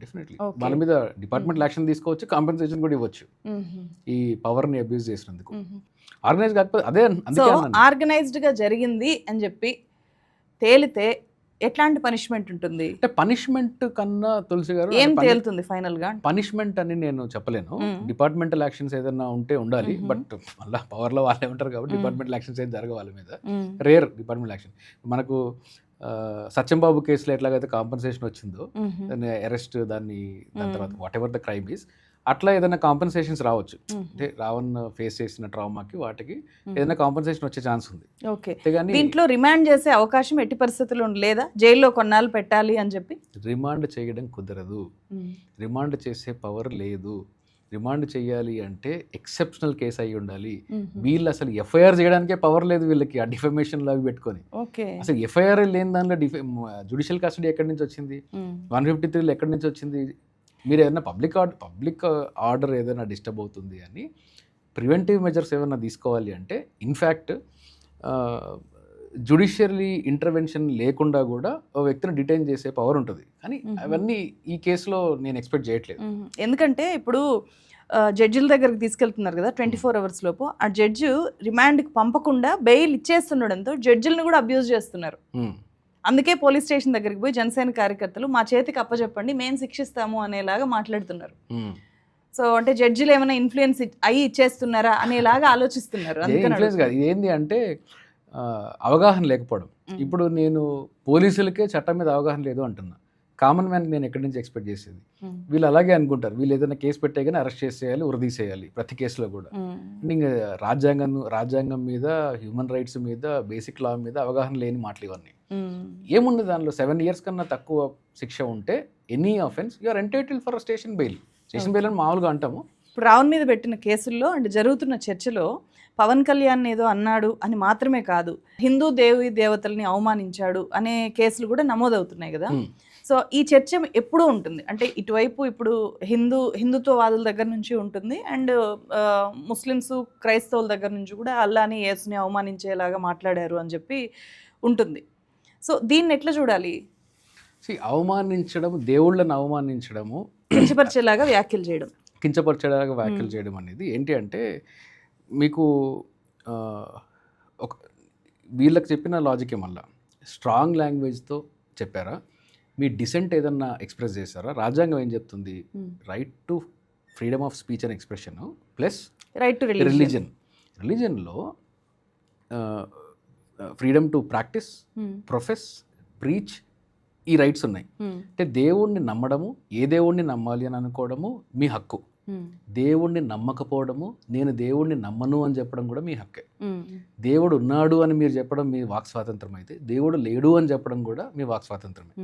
definitely వాళ్ళ మీద డిపార్ట్మెంట్ యాక్షన్ తీసుకోవచ్చు, కాంపెన్సేషన్ కూడా ఇవ్వచ్చు ఈ పవర్ని అబ్యూజ్ చేసినందుకు. ఆర్గనైజ్ కాకపోతే అదే ఆర్గనైజ్డ్ గా జరిగింది అని చెప్పి తేలితే ఎట్లాంటి పనిష్మెంట్ ఉంటుంది? అంటే పనిష్మెంట్ కన్నా తులసి గారు ఏం తేలుతుంది ఫైనల్ గా? పనిష్మెంట్ అని నేను చెప్పలేను. డిపార్ట్మెంటల్ యాక్షన్స్ ఏదైనా ఉంటే ఉండాలి, బట్ మళ్ళీ పవర్ లో వాళ్ళే ఉంటారు కాబట్టి డిపార్ట్మెంటల్ యాక్షన్స్ ఏం జరగవు వాళ్ళ మీద. Rare departmental action. మనకు సత్యంబాబు కేసులో ఎట్లాగైతే కాంపెన్సేషన్ వచ్చిందో, దాన్ని అరెస్ట్, దాని తర్వాత what ever the crime is, అట్లా ఏదైనా కాంపెన్సేషన్స్ రావచ్చు. అంటే రావణ్ ఫేస్ చేసిన ట్రామాకి వాటికి ఏదైనా కాంపెన్సేషన్ వచ్చే ఛాన్స్ ఉంది. ఓకే, దీంట్లో రిమాండ్ చేసే అవకాశం ఎట్టి పరిస్థితుల్లో లేదా? జైల్లో కొన్నాళ్ళు పెట్టాలి అని చెప్పి రిమాండ్ చేయడం కుదరదు. రిమాండ్ చేసే పవర్ లేదు. రిమాండ్ చేయాలి అంటే ఎక్సెప్షనల్ కేసు అయి ఉండాలి. వీళ్ళు అసలు ఎఫ్ఐఆర్ చేయడానికే పవర్ లేదు వీళ్ళకి, ఆ డిఫమేషన్ లాగా పెట్టుకొని. అసలు ఎఫ్ఐఆర్ లేని దానిలో జ్యుడిషియల్ కస్టడీ ఎక్కడి నుంచి వచ్చింది? 153లో ఎక్కడి నుంచి వచ్చింది? మీరు ఏదైనా పబ్లిక్ ఆర్డర్ ఏదైనా డిస్టర్బ్ అవుతుంది అని ప్రివెంటివ్ మెజర్స్ ఏమైనా తీసుకోవాలి అంటే, ఇన్ఫ్యాక్ట్ జ్యుడిషియరీ ఇంటర్వెన్షన్ లేకుండా కూడా ఒక వ్యక్తిని డిటైన్ చేసే పవర్ ఉంటుంది. కానీ అవన్నీ ఈ కేసులో నేను ఎక్స్పెక్ట్ చేయట్లేదు. ఎందుకంటే ఇప్పుడు జడ్జిల దగ్గరికి తీసుకెళ్తున్నారు కదా 24 hours లోపు, ఆ జడ్జి రిమాండ్కి పంపకుండా బెయిల్ ఇచ్చేస్తుండడంతో జడ్జిలను కూడా అబ్యూజ్ చేస్తున్నారు. అందుకే పోలీస్ స్టేషన్ దగ్గరికి పోయి జనసేన కార్యకర్తలు మా చేతికి అప్పచెప్పండి మేము శిక్షిస్తాము అనేలాగా మాట్లాడుతున్నారు. సో అంటే జడ్జిలు ఏమైనా ఇన్ఫ్లుయెన్స్ అయ్యి ఇచ్చేస్తున్నారా అనేలాగా ఆలోచిస్తున్నారు. ఏంది అంటే అవగాహన లేకపోవడం. ఇప్పుడు నేను పోలీసులకే చట్టం మీద అవగాహన లేదు అంటున్నా, కామన్ మ్యాన్ నేను ఎక్కడి నుంచి ఎక్స్పెక్ట్ చేసేది? వీళ్ళు అలాగే అనుకుంటారు, వీళ్ళు ఏదైనా కేసు పెట్టే కానీ అరెస్ట్ చేసేయాలి, ఉరిదీసేయాలి ప్రతి కేసులో కూడా. ఇంకా రాజ్యాంగం మీద, హ్యూమన్ రైట్స్ మీద, బేసిక్ లా మీద అవగాహన లేని మాటలు ఇవన్నీ. ఏముంది దానిలో? 7 years కన్నా తక్కువ శిక్ష ఉంటే any offence you are entitle for station bail. Station bail అని మామూలుగా అంటాము. ఇప్పుడు రావణ్ మీద పెట్టిన కేసుల్లో అంటే జరుగుతున్న చర్చలో పవన్ కళ్యాణ్ ఏదో అన్నాడు అని మాత్రమే కాదు, హిందూ దేవతల్ని అవమానించాడు అనే కేసులు కూడా నమోదవుతున్నాయి కదా. సో ఈ చర్చ ఎప్పుడూ ఉంటుంది. అంటే ఇటువైపు ఇప్పుడు హిందుత్వవాదుల దగ్గర నుంచి ఉంటుంది, అండ్ ముస్లిమ్స్, క్రైస్తవుల దగ్గర నుంచి కూడా అల్లాని, యేసుని అవమానించేలాగా మాట్లాడారు అని చెప్పి ఉంటుంది. సో దీన్ని ఎట్లా చూడాలి? అవమానించడం, దేవుళ్ళని అవమానించడము, కించపరిచేలాగా వ్యాఖ్యలు చేయడం అనేది ఏంటి అంటే, మీకు ఒక వీళ్ళకి చెప్పిన లాజికే మళ్ళా స్ట్రాంగ్ లాంగ్వేజ్తో చెప్పారా, మీ డిసెంట్ ఏదన్నా ఎక్స్ప్రెస్ చేశారా? రాజ్యాంగం ఏం చెప్తుంది? Right to freedom of speech and expression plus right to రిలీజన్లో freedom to practice, profess, preach, ఈ రైట్స్ ఉన్నాయి. అంటే దేవుణ్ణి నమ్మడము, ఏ దేవుణ్ణి నమ్మాలి అని అనుకోవడము మీ హక్కు. దేవుణ్ణి నమ్మకపోవడము, నేను దేవుణ్ణి నమ్మను అని చెప్పడం కూడా మీ హక్కే. దేవుడు ఉన్నాడు అని మీరు చెప్పడం మీ వాక్ స్వాతంత్రం అయితే, దేవుడు లేడు అని చెప్పడం కూడా మీ వాక్ స్వాతంత్రమే.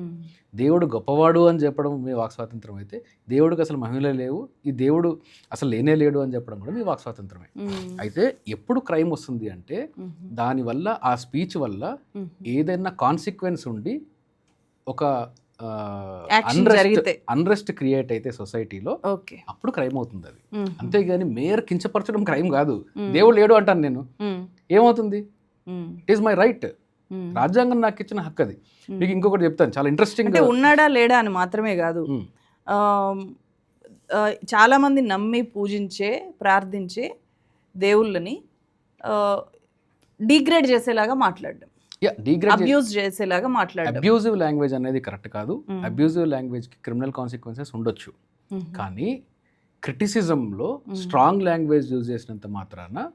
దేవుడు గొప్పవాడు అని చెప్పడం మీ వాక్ స్వాతంత్రం అయితే, దేవుడికి అసలు మహిళలు లేవు, ఈ దేవుడు అసలు లేనే లేడు అని చెప్పడం కూడా మీ వాక్ స్వాతంత్రమే. అయితే ఎప్పుడు క్రైమ్ వస్తుంది అంటే, దానివల్ల, ఆ స్పీచ్ వల్ల ఏదైనా కాన్సిక్వెన్స్ ఉండి ఒక అన్రెస్ట్ క్రియేట్ అయితే సొసైటీలో, అప్పుడు క్రైమ్ అవుతుంది అది. అంతేగాని మేయర్ కించపరచడం క్రైమ్ కాదు. దేవుడు లేడు అంటాను నేను, ఏమవుతుంది? It is my right. రాజ్యాంగం నాకు ఇచ్చిన హక్కు అది. మీకు ఇంకొకటి చెప్తాను, చాలా ఇంట్రెస్టింగ్. ఉన్నాడా లేడా అని మాత్రమే కాదు, చాలా మంది నమ్మి పూజించే, ప్రార్థించే దేవుళ్ళని డిగ్రేడ్ చేసేలాగా మాట్లాడడం, అబ్యూజ్ చేసేలాగా మాట్లాడడం. అబ్యూజివ్ లాంగ్వేజ్ అనేది కరెక్ట్ కాదు. అబ్యూజివ్ లాంగ్వేజ్కి క్రిమినల్ కాన్సిక్వెన్సెస్ ఉండొచ్చు. కానీ క్రిటిసిజంలో స్ట్రాంగ్ లాంగ్వేజ్ యూజ్ చేసినంత మాత్రాన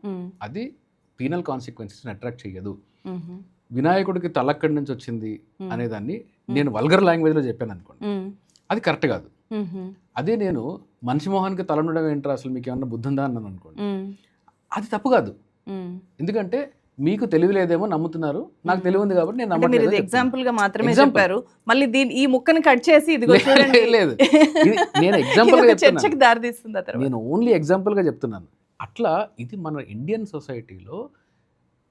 అది పీనల్ కాన్సిక్వెన్సెస్ని అట్రాక్ట్ చేయదు. వినాయకుడికి తలక్కడి నుంచి వచ్చింది అనేదాన్ని నేను వల్గర్ లాంగ్వేజ్లో చెప్పాను అనుకోండి, అది కరెక్ట్ కాదు. అదే నేను మనిషి మొహానికి తల ఉండడం ఏంట్రా అసలు మీకు ఏమన్నా బుద్ధి ఉందా అన్నాను అనుకోండి, అది తప్పు కాదు. ఎందుకంటే మీకు తెలివి లేదేమో నమ్ముతున్నారు, నాకు తెలివి ఉంది కాబట్టి నేను నమ్మట్లేదు. ఎగ్జాంపుల్ గా మాత్రమే చెప్పారు, మళ్ళీ ఈ ముక్కని కట్ చేసి ఇదిగో చూడండి లేదు, నేను ఎగ్జాంపుల్ గా చర్చకి దారి తీస్తుంది. నేను ఓన్లీ ఎగ్జాంపుల్ గా చెప్తున్నాను. అట్లా ఇది మన ఇండియన్ సొసైటీలో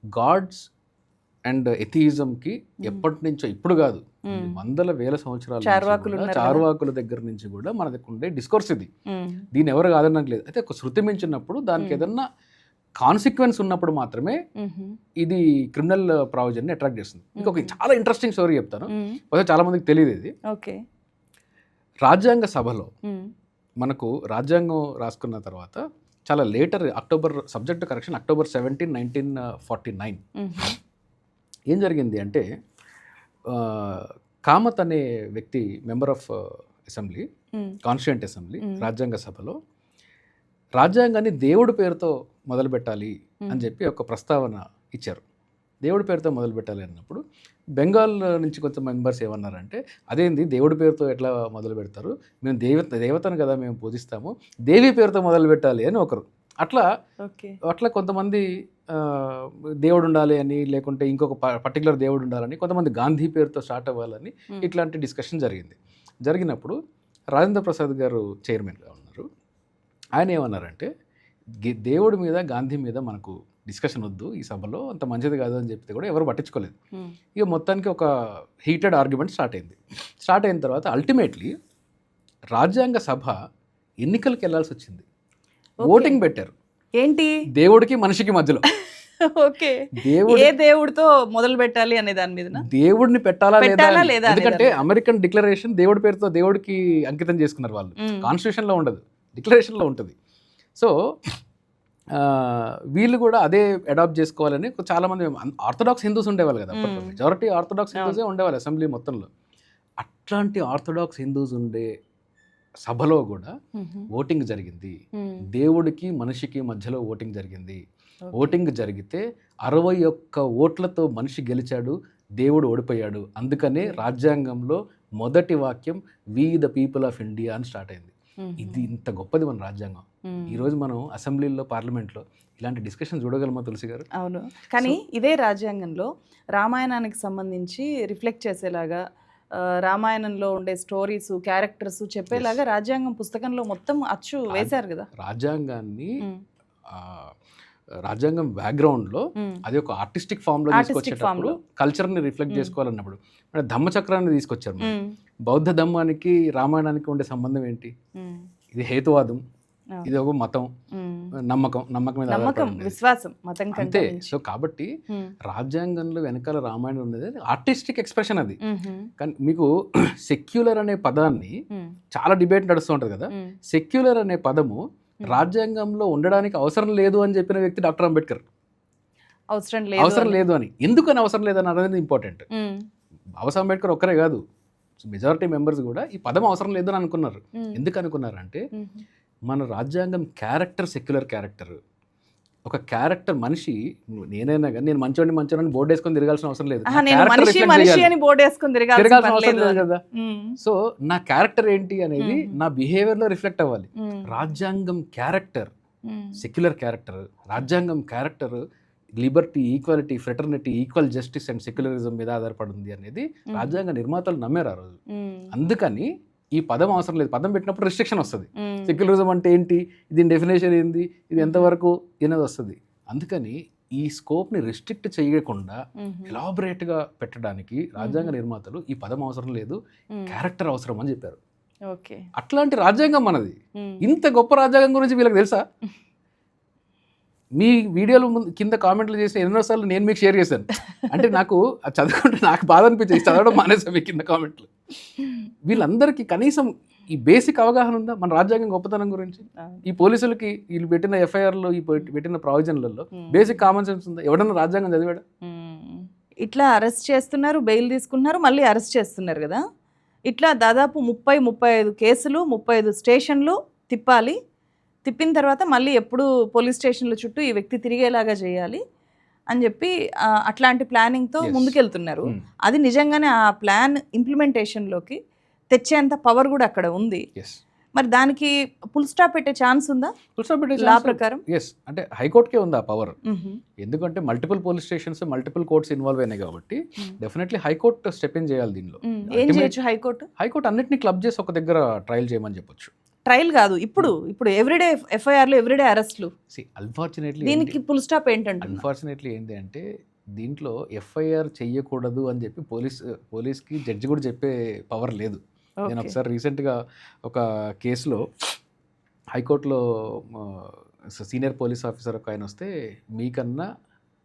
గాడ్స్ అండ్ ఎథియిజంకి ఎప్పటి నుంచో, ఇప్పుడు కాదు వందల వేల సంవత్సరాల చార్వాకుల దగ్గర నుంచి కూడా మన దగ్గర ఉండే డిస్కోర్స్ ఇది. దీన్ని ఎవరు కాదనట్లేదు. అయితే ఒక శృతి మించినప్పుడు దానికి ఏదన్నా కాన్సిక్వెన్స్ ఉన్నప్పుడు మాత్రమే ఇది క్రిమినల్ ప్రావిజన్ని అట్రాక్ట్ చేస్తుంది. ఇంకొక చాలా ఇంట్రెస్టింగ్ స్టోరీ చెప్తాను, చాలా మందికి తెలియదు ఇది. రాజ్యాంగ సభలో మనకు రాజ్యాంగం రాసుకున్న తర్వాత చాలా లేటర్ సబ్జెక్ట్ కరెక్షన్ October 17, 1949 ఏం జరిగింది అంటే, కామత్ అనే వ్యక్తి member of assembly, constituent assembly, రాజ్యాంగ సభలో రాజ్యాంగాన్ని దేవుడి పేరుతో మొదలు పెట్టాలి అని చెప్పి ఒక ప్రస్తావన ఇచ్చారు. దేవుడి పేరుతో మొదలు పెట్టాలి అన్నప్పుడు బెంగాల్ నుంచి కొంచెం మెంబర్స్ ఏమన్నారంటే, అదేంది దేవుడి పేరుతో ఎట్లా మొదలు పెడతారు, మేము దేవతను కదా మేము పూజిస్తాము, దేవి పేరుతో మొదలు పెట్టాలి అని ఒకరు. అట్లా కొంతమంది దేవుడు ఉండాలి అని, లేకుంటే ఇంకొక పర్టికులర్ దేవుడు ఉండాలని, కొంతమంది గాంధీ పేరుతో స్టార్ట్ అవ్వాలని ఇట్లాంటి డిస్కషన్ జరిగినప్పుడు రాజేంద్ర ప్రసాద్ గారు చైర్మన్గా ఉన్నారు. ఆయన ఏమన్నారంటే, దేవుడి మీద గాంధీ మీద మనకు డిస్కషన్ వద్దు ఈ సభలో, అంత మంచిది కాదు అని చెప్తే కూడా ఎవరు పట్టించుకోలేదు. ఇక మొత్తానికి ఒక హీటెడ్ ఆర్గ్యుమెంట్ స్టార్ట్ అయిన తర్వాత అల్టిమేట్లీ రాజ్యాంగ సభ ఎన్నికలకు వెళ్లాల్సి వచ్చింది. ఓటింగ్ పెట్టారు. ఏంటి? దేవుడికి మనిషికి మధ్యలో. దేవుడితో మొదలు పెట్టాలి అనే దాని మీద దేవుడిని పెట్టాలా లేదా, ఎందుకంటే అమెరికన్ డిక్లరేషన్ దేవుడి పేరుతో దేవుడికి అంకితం చేసుకున్నారు వాళ్ళు. కాన్స్టిట్యూషన్ లో ఉండదు, డిక్లరేషన్ లో ఉంటుంది. సో వీళ్ళు కూడా అదే అడాప్ట్ చేసుకోవాలని చాలా మంది ఆర్థడాక్స్ హిందూస్ ఉండేవాళ్ళు కదా, మెజారిటీ ఆర్థడాక్స్ హిందూసే ఉండేవాళ్ళు అసెంబ్లీ మొత్తంలో. అట్లాంటి ఆర్థడాక్స్ హిందూస్ ఉండే సభలో కూడా ఓటింగ్ జరిగింది. దేవుడికి మనిషికి మధ్యలో ఓటింగ్ జరిగింది. ఓటింగ్ జరిగితే 61 ఓట్లతో మనిషి గెలిచాడు, దేవుడు ఓడిపోయాడు. అందుకనే రాజ్యాంగంలో మొదటి వాక్యం we the people of India అని స్టార్ట్ అయింది. ఇది ఇంత గొప్పది మన రాజ్యాంగం. ఈరోజు మనం అసెంబ్లీలో, పార్లమెంట్లో ఇలాంటి డిస్కషన్ చూడగలమా తులసి గారు? అవును, కానీ ఇదే రాజ్యాంగంలో రామాయణానికి సంబంధించి రిఫ్లెక్ట్ చేసేలాగా, రామాయణంలో ఉండే స్టోరీస్, క్యారెక్టర్స్ చెప్పేలాగా రాజ్యాంగం పుస్తకంలో మొత్తం అచ్చు వేశారు కదా. రాజ్యాంగం బ్యాక్గ్రౌండ్లో అది ఒక ఆర్టిస్టిక్ ఫామ్లో తీసుకొచ్చేటప్పుడు, కల్చర్ని రిఫ్లెక్ట్ చేసుకోవాలన్నప్పుడు ధమ్మచక్రాన్ని తీసుకొచ్చారు. బౌద్ధ ధమ్మానికి రామాయణానికి ఉండే సంబంధం ఏంటి? ఇది హేతువాదం, ఇది ఒక మతం, నమ్మకం, విశ్వాసం, మతం అంతే. సో కాబట్టి రాజ్యాంగంలో వెనకాల రామాయణం ఉన్నది ఆర్టిస్టిక్ ఎక్స్ప్రెషన్ అది. కానీ మీకు సెక్యులర్ అనే పదాన్ని చాలా డిబేట్ నడుస్తూ ఉంటుంది కదా. సెక్యులర్ అనే పదము రాజ్యాంగంలో ఉండడానికి అవసరం లేదు అని చెప్పిన వ్యక్తి డాక్టర్ అంబేద్కర్. అవసరం లేదు అని, ఎందుకని అవసరం లేదని అనేది ఇంపార్టెంట్. బాబాసాహెబ్ అంబేద్కర్ ఒక్కరే కాదు, మెజారిటీ మెంబర్స్ కూడా ఈ పదం అవసరం లేదని అనుకున్నారు. ఎందుకు అనుకున్నారంటే, మన రాజ్యాంగం క్యారెక్టర్ సెక్యులర్ క్యారెక్టర్. ఒక క్యారెక్టర్ మనిషి, నేనైనా కానీ నేను మంచోడిని బోర్డు వేసుకొని తిరగాల్సిన అవసరం లేదు కదా. సో నా క్యారెక్టర్ ఏంటి అనేది నా బిహేవియర్ లో రిఫ్లెక్ట్ అవ్వాలి. రాజ్యాంగం క్యారెక్టర్ సెక్యులర్ క్యారెక్టర్, రాజ్యాంగం character Liberty, equality, fraternity, equal justice and secularism మీద ఆధారపడి ఉంది అనేది రాజ్యాంగ నిర్మాతలు నమ్మారు ఆ రోజు. అందుకని ఈ పదం అవసరం లేదు. పదం పెట్టినప్పుడు రిస్ట్రిక్షన్ వస్తుంది. సెక్యులరిజం అంటే ఏంటి, దీని డెఫినేషన్ ఏంది, ఇది ఎంతవరకు అనేది వస్తుంది. అందుకని ఈ స్కోప్ని రిస్ట్రిక్ట్ చేయకుండా ఎలాబరేట్గా పెట్టడానికి రాజ్యాంగ నిర్మాతలు ఈ పదం అవసరం లేదు, క్యారెక్టర్ అవసరం అని చెప్పారు. అట్లాంటి రాజ్యాంగం మనది. ఇంత గొప్ప రాజ్యాంగం గురించి వీళ్ళకి తెలుసా? మీ వీడియోలు కింద కామెంట్లు చేసిన ఎన్నోసార్లు నేను మీకు షేర్ చేశాను. అంటే నాకు చదువుకుంటే నాకు బాధ అనిపించింది, చదవడం మానేసా మీ కింద కామెంట్లు. వీళ్ళందరికీ కనీసం ఈ బేసిక్ అవగాహన ఉందా మన రాజ్యాంగం గొప్పతనం గురించి? ఈ పోలీసులకి వీళ్ళు పెట్టిన ఎఫ్ఐఆర్లో, ఈ పెట్టిన ప్రావిజన్లలో బేసిక్ కామన్ సెన్స్ ఉందా? ఎవడన్నా రాజ్యాంగం చదివాడా? ఇట్లా అరెస్ట్ చేస్తున్నారు, బెయిల్ తీసుకున్నారు, మళ్ళీ అరెస్ట్ చేస్తున్నారు కదా. ఇట్లా దాదాపు 30-35 కేసులు, 35 స్టేషన్లు తిప్పిన తర్వాత మళ్ళీ ఎప్పుడు పోలీస్ స్టేషన్ల చుట్టూ ఈ వ్యక్తి తిరిగేలాగా చేయాలి. అని చెప్పి అట్లాంటి ప్లానింగ్తో Yes. ముందుకెళ్తున్నారు. Hmm. అది నిజంగానే ఆ ప్లాన్ ఇంప్లిమెంటేషన్లోకి తెచ్చేంత పవర్ కూడా అక్కడ ఉంది. ఎస్ మరి దానికి ఫుల్ స్టాప్ పెట్టే ఛాన్స్ ఉందా లా ప్రకారం? ఎస్ అంటే హైకోర్టుకే ఉంది ఆ పవర్. ఎందుకంటే multiple police stations multiple courts involve అయినాయి కాబట్టి డెఫినెట్లీ హైకోర్టు స్టెప్ ఇన్ చేయాలి దీనిలో. ఏం చేయొచ్చు హైకోర్టు? హైకోర్టు అన్నిటిని క్లబ్ చేసి ఒక దగ్గర ట్రయల్ చేయమని చెప్పొచ్చు. ట్రయల్ కాదు, ఇప్పుడు ఎవ్రీడే ఎఫ్ఐఆర్లు, ఎవ్రీడే అరెస్ట్లు, దీనికి ఫుల్ స్టాప్ ఏంటంటే అన్ఫార్చునేట్లీ ఏంటి అంటే దీంట్లో ఎఫ్ఐఆర్ చెయ్యకూడదు అని చెప్పి పోలీస్కి జడ్జి కూడా చెప్పే పవర్ లేదు. నేను ఒకసారి రీసెంట్గా ఒక కేసులో హైకోర్టులో సీనియర్ పోలీస్ ఆఫీసర్ ఒక ఆయన వస్తే మీకన్నా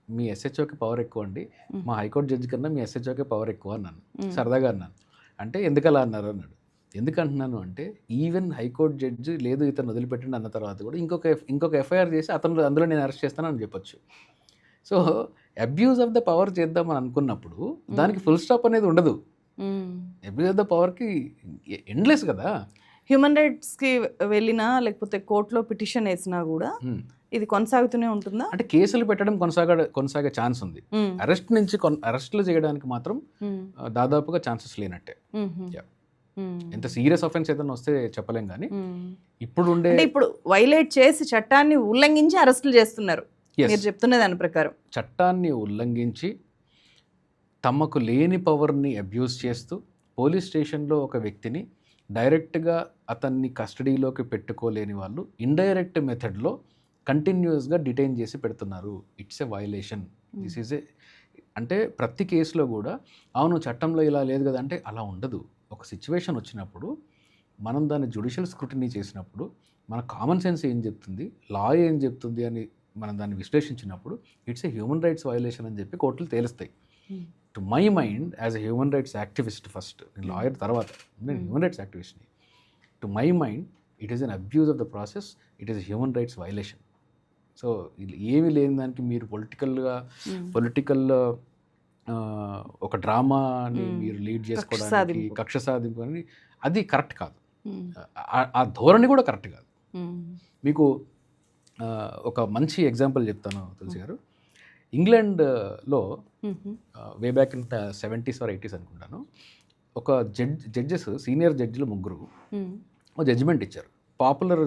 మీ ఎస్హెచ్ఓకి పవర్ ఎక్కువ అండి, మా హైకోర్టు జడ్జి కన్నా మీ ఎస్హెచ్ఓకి పవర్ ఎక్కువ అన్నాను. సరదాగా అన్నాను. అంటే ఎందుకలా అన్నారు అన్నాడు. ఎందుకంటున్నాను అంటే ఈవెన్ హైకోర్టు జడ్జి లేదు ఇతను వదిలిపెట్టండి అన్న తర్వాత కూడా ఇంకొక ఎఫ్ఐఆర్ చేసి అందులో నేను అరెస్ట్ చేస్తానని చెప్పొచ్చు. So abuse of the power చేద్దామని అనుకున్నప్పుడు దానికి ఫుల్ స్టాప్ అనేది ఉండదు. అబ్యూజ్ ఆఫ్ ద పవర్కి ఎండ్లెస్ కదా. హ్యూమన్ రైట్స్కి వెళ్ళినా లేకపోతే కోర్టులో పిటిషన్ వేసినా కూడా ఇది కొనసాగుతూనే ఉంటుందా? అంటే కేసులు పెట్టడం కొనసాగే ఛాన్స్ ఉంది. అరెస్ట్ నుంచి అరెస్టులు చేయడానికి మాత్రం దాదాపుగా ఛాన్సెస్ లేనట్టే. ఎంత సీరియస్ అఫెన్స్ ఏదైనా వస్తే చెప్పలేం కానీ ఇప్పుడు వైలేట్ చేసి చట్టాన్ని ఉల్లంఘించి అరెస్టులు చేస్తున్నారు మీరు చెప్తున్న దాని ప్రకారం. చట్టాన్ని ఉల్లంఘించి తమకు లేని పవర్ని అబ్యూస్ చేస్తూ పోలీస్ స్టేషన్లో ఒక వ్యక్తిని డైరెక్ట్గా అతన్ని కస్టడీలోకి పెట్టుకోలేని వాళ్ళు ఇండైరెక్ట్ మెథడ్లో కంటిన్యూస్గా డిటైన్ చేసి పెడుతున్నారు. It's a violation. This is అంటే ప్రతి కేసులో కూడా అవును చట్టంలో ఇలా లేదు కదా అంటే అలా ఉండదు. ఒక సిచ్యువేషన్ వచ్చినప్పుడు మనం దాన్ని జ్యుడిషియల్ స్క్రూటినీ చేసినప్పుడు మన కామన్ సెన్స్ ఏం చెప్తుంది, లా ఏం చెప్తుంది అని మనం దాన్ని విశ్లేషించినప్పుడు it's a human rights violation అని చెప్పి కోర్టులు తేలుస్తాయి. To my mind as a human rights activist, first నేను లాయర్ తర్వాత నేను హ్యూమన్ రైట్స్ యాక్టివిస్ట్ని, to my mind it is an abuse of the process, it is human rights violation. So ఏమీ లేని దానికి మీరు పొలిటికల్ ఒక డ్రామాని మీరు లీడ్ చేసుకోవడానికి కక్ష సాధింపు అని అది కరెక్ట్ కాదు. ఆ ధోరణి కూడా కరెక్ట్ కాదు. మీకు ఒక మంచి ఎగ్జాంపుల్ చెప్తాను తులసి గారు. ఇంగ్లాండ్లో way back in 70s or 80s అనుకుంటాను, ఒక జడ్జెస్ సీనియర్ జడ్జిలు ముగ్గురు ఒక జడ్జిమెంట్ ఇచ్చారు. పాపులర్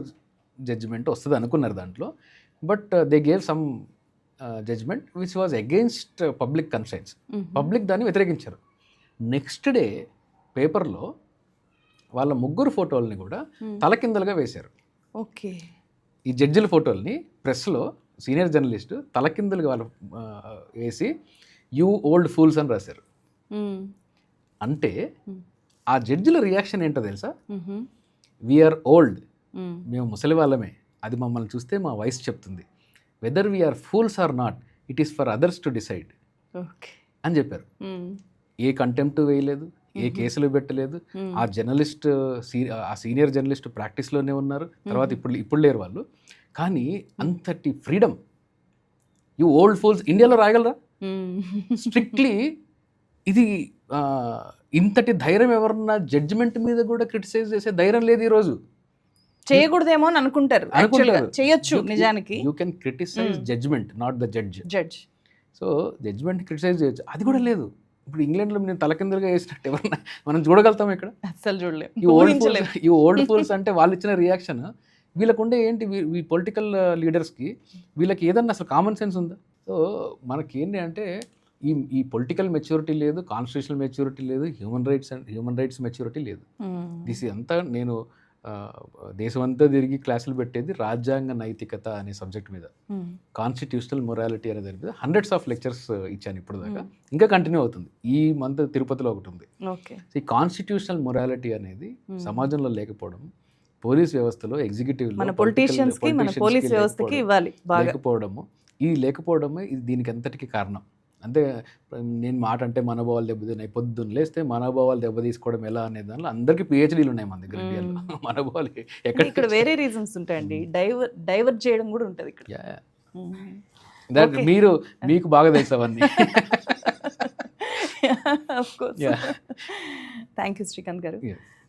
జడ్జిమెంట్ వస్తుంది అనుకున్నారు దాంట్లో, but they gave some judgement which was against public conscience. Public దాన్ని వ్యతిరేకించారు. నెక్స్ట్ డే పేపర్లో వాళ్ళ ముగ్గురు ఫోటోల్ని కూడా తలకిందలుగా వేశారు. ఓకే, ఈ జడ్జిల ఫోటోల్ని ప్రెస్లో సీనియర్ జర్నలిస్ట్ తలకిందులుగా వాళ్ళు వేసి యూ ఓల్డ్ ఫూల్స్ అని రాశారు. అంటే ఆ జడ్జిల రియాక్షన్ ఏంటో తెలుసా? వీఆర్ ఓల్డ్, మేము ముసలి వాళ్ళమే, అది మమ్మల్ని చూస్తే మా వయసు చెప్తుంది. Whether we are fools or not, it is for others to decide అని చెప్పారు. ఏ కంటెంప్ట్ వేయలేదు, ఏ కేసులు పెట్టలేదు. ఆ జర్నలిస్ట్ ఆ సీనియర్ జర్నలిస్ట్ ప్రాక్టీస్లోనే ఉన్నారు. తర్వాత ఇప్పుడు లేరు వాళ్ళు. కానీ అంతటి ఫ్రీడమ్ యూ ఓల్డ్ ఫూల్స్ ఇండియాలో రాయగలరా? స్ట్రిక్ట్లీ ఇది ఇంతటి ధైర్యం ఎవరన్నా జడ్జిమెంట్ మీద కూడా క్రిటిసైజ్ చేసే ధైర్యం లేదు ఈరోజు. చేయకూడదేమో అని అనుకుంటారు, చేయొచ్చు. నిజానికి you can criticize judgement, not the judge. So judgement criticize చేయొచ్చు, అది కూడా లేదు. ఇప్పుడు ఇంగ్లాండ్లో నేను తలకిందులుగా వేసినట్టు ఎవరన్నా మనం చూడగలుగుతాం ఇక్కడ? అసలు చూడలేము. ఈ ఓల్డ్ ఫూల్స్ అంటే వాళ్ళు ఇచ్చిన రియాక్షన్. వీళ్ళకుండే ఏంటి, ఈ పొలిటికల్ లీడర్స్కి వీళ్ళకి ఏదన్నా అసలు కామన్ సెన్స్ ఉందా? సో మనకేంటి అంటే ఈ పొలిటికల్ మెచ్యూరిటీ లేదు, కాన్స్టిట్యూషనల్ మెచ్యూరిటీ లేదు, హ్యూమన్ రైట్స్ మెచ్యూరిటీ లేదు. దిస్ అంతా నేను దేశమంతా తిరిగి క్లాసులు పెట్టేది రాజ్యాంగ నైతికత అనే సబ్జెక్ట్ మీద, కాన్స్టిట్యూషనల్ మొరాలిటీ అనే దాని మీద హండ్రెడ్స్ ఆఫ్ లెక్చర్స్ ఇచ్చాను ఇప్పుడు దాకా, ఇంకా కంటిన్యూ అవుతుంది. ఈ మంత్ తిరుపతిలో ఒకటి ఉంది. ఈ కాన్స్టిట్యూషనల్ మొరాలిటీ అనేది సమాజంలో లేకపోవడం, పోలీస్ వ్యవస్థలో ఎగ్జిక్యూటివ్లో లేకపోవడము, ఈ లేకపోవడమే దీనికి అంతటికీ కారణం. అంటే నేను మాట అంటే మనోభావాలు దెబ్బతిన్నాయి, పొద్దున్న లేస్తే మనోభావాలు దెబ్బ తీసుకోవడం ఎలా అనే దానిలో అందరికీ పిహెచ్డీలు ఉన్నాయి మన దగ్గర ఇండియాలో. మనోభావాలు ఇక్కడ వేరే రీజన్స్ ఉంటాయండి, డైవర్ట్ చేయడం కూడా ఉంటుంది ఇక్కడ. మీకు బాగా తెలుసు అవన్నీ. థ్యాంక్ యూ శ్రీకాంత్ గారు,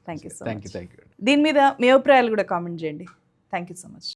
thank you so much. Thank you. దీని మీద మీ అభిప్రాయాలు కూడా కామెంట్ చేయండి. Thank you so much.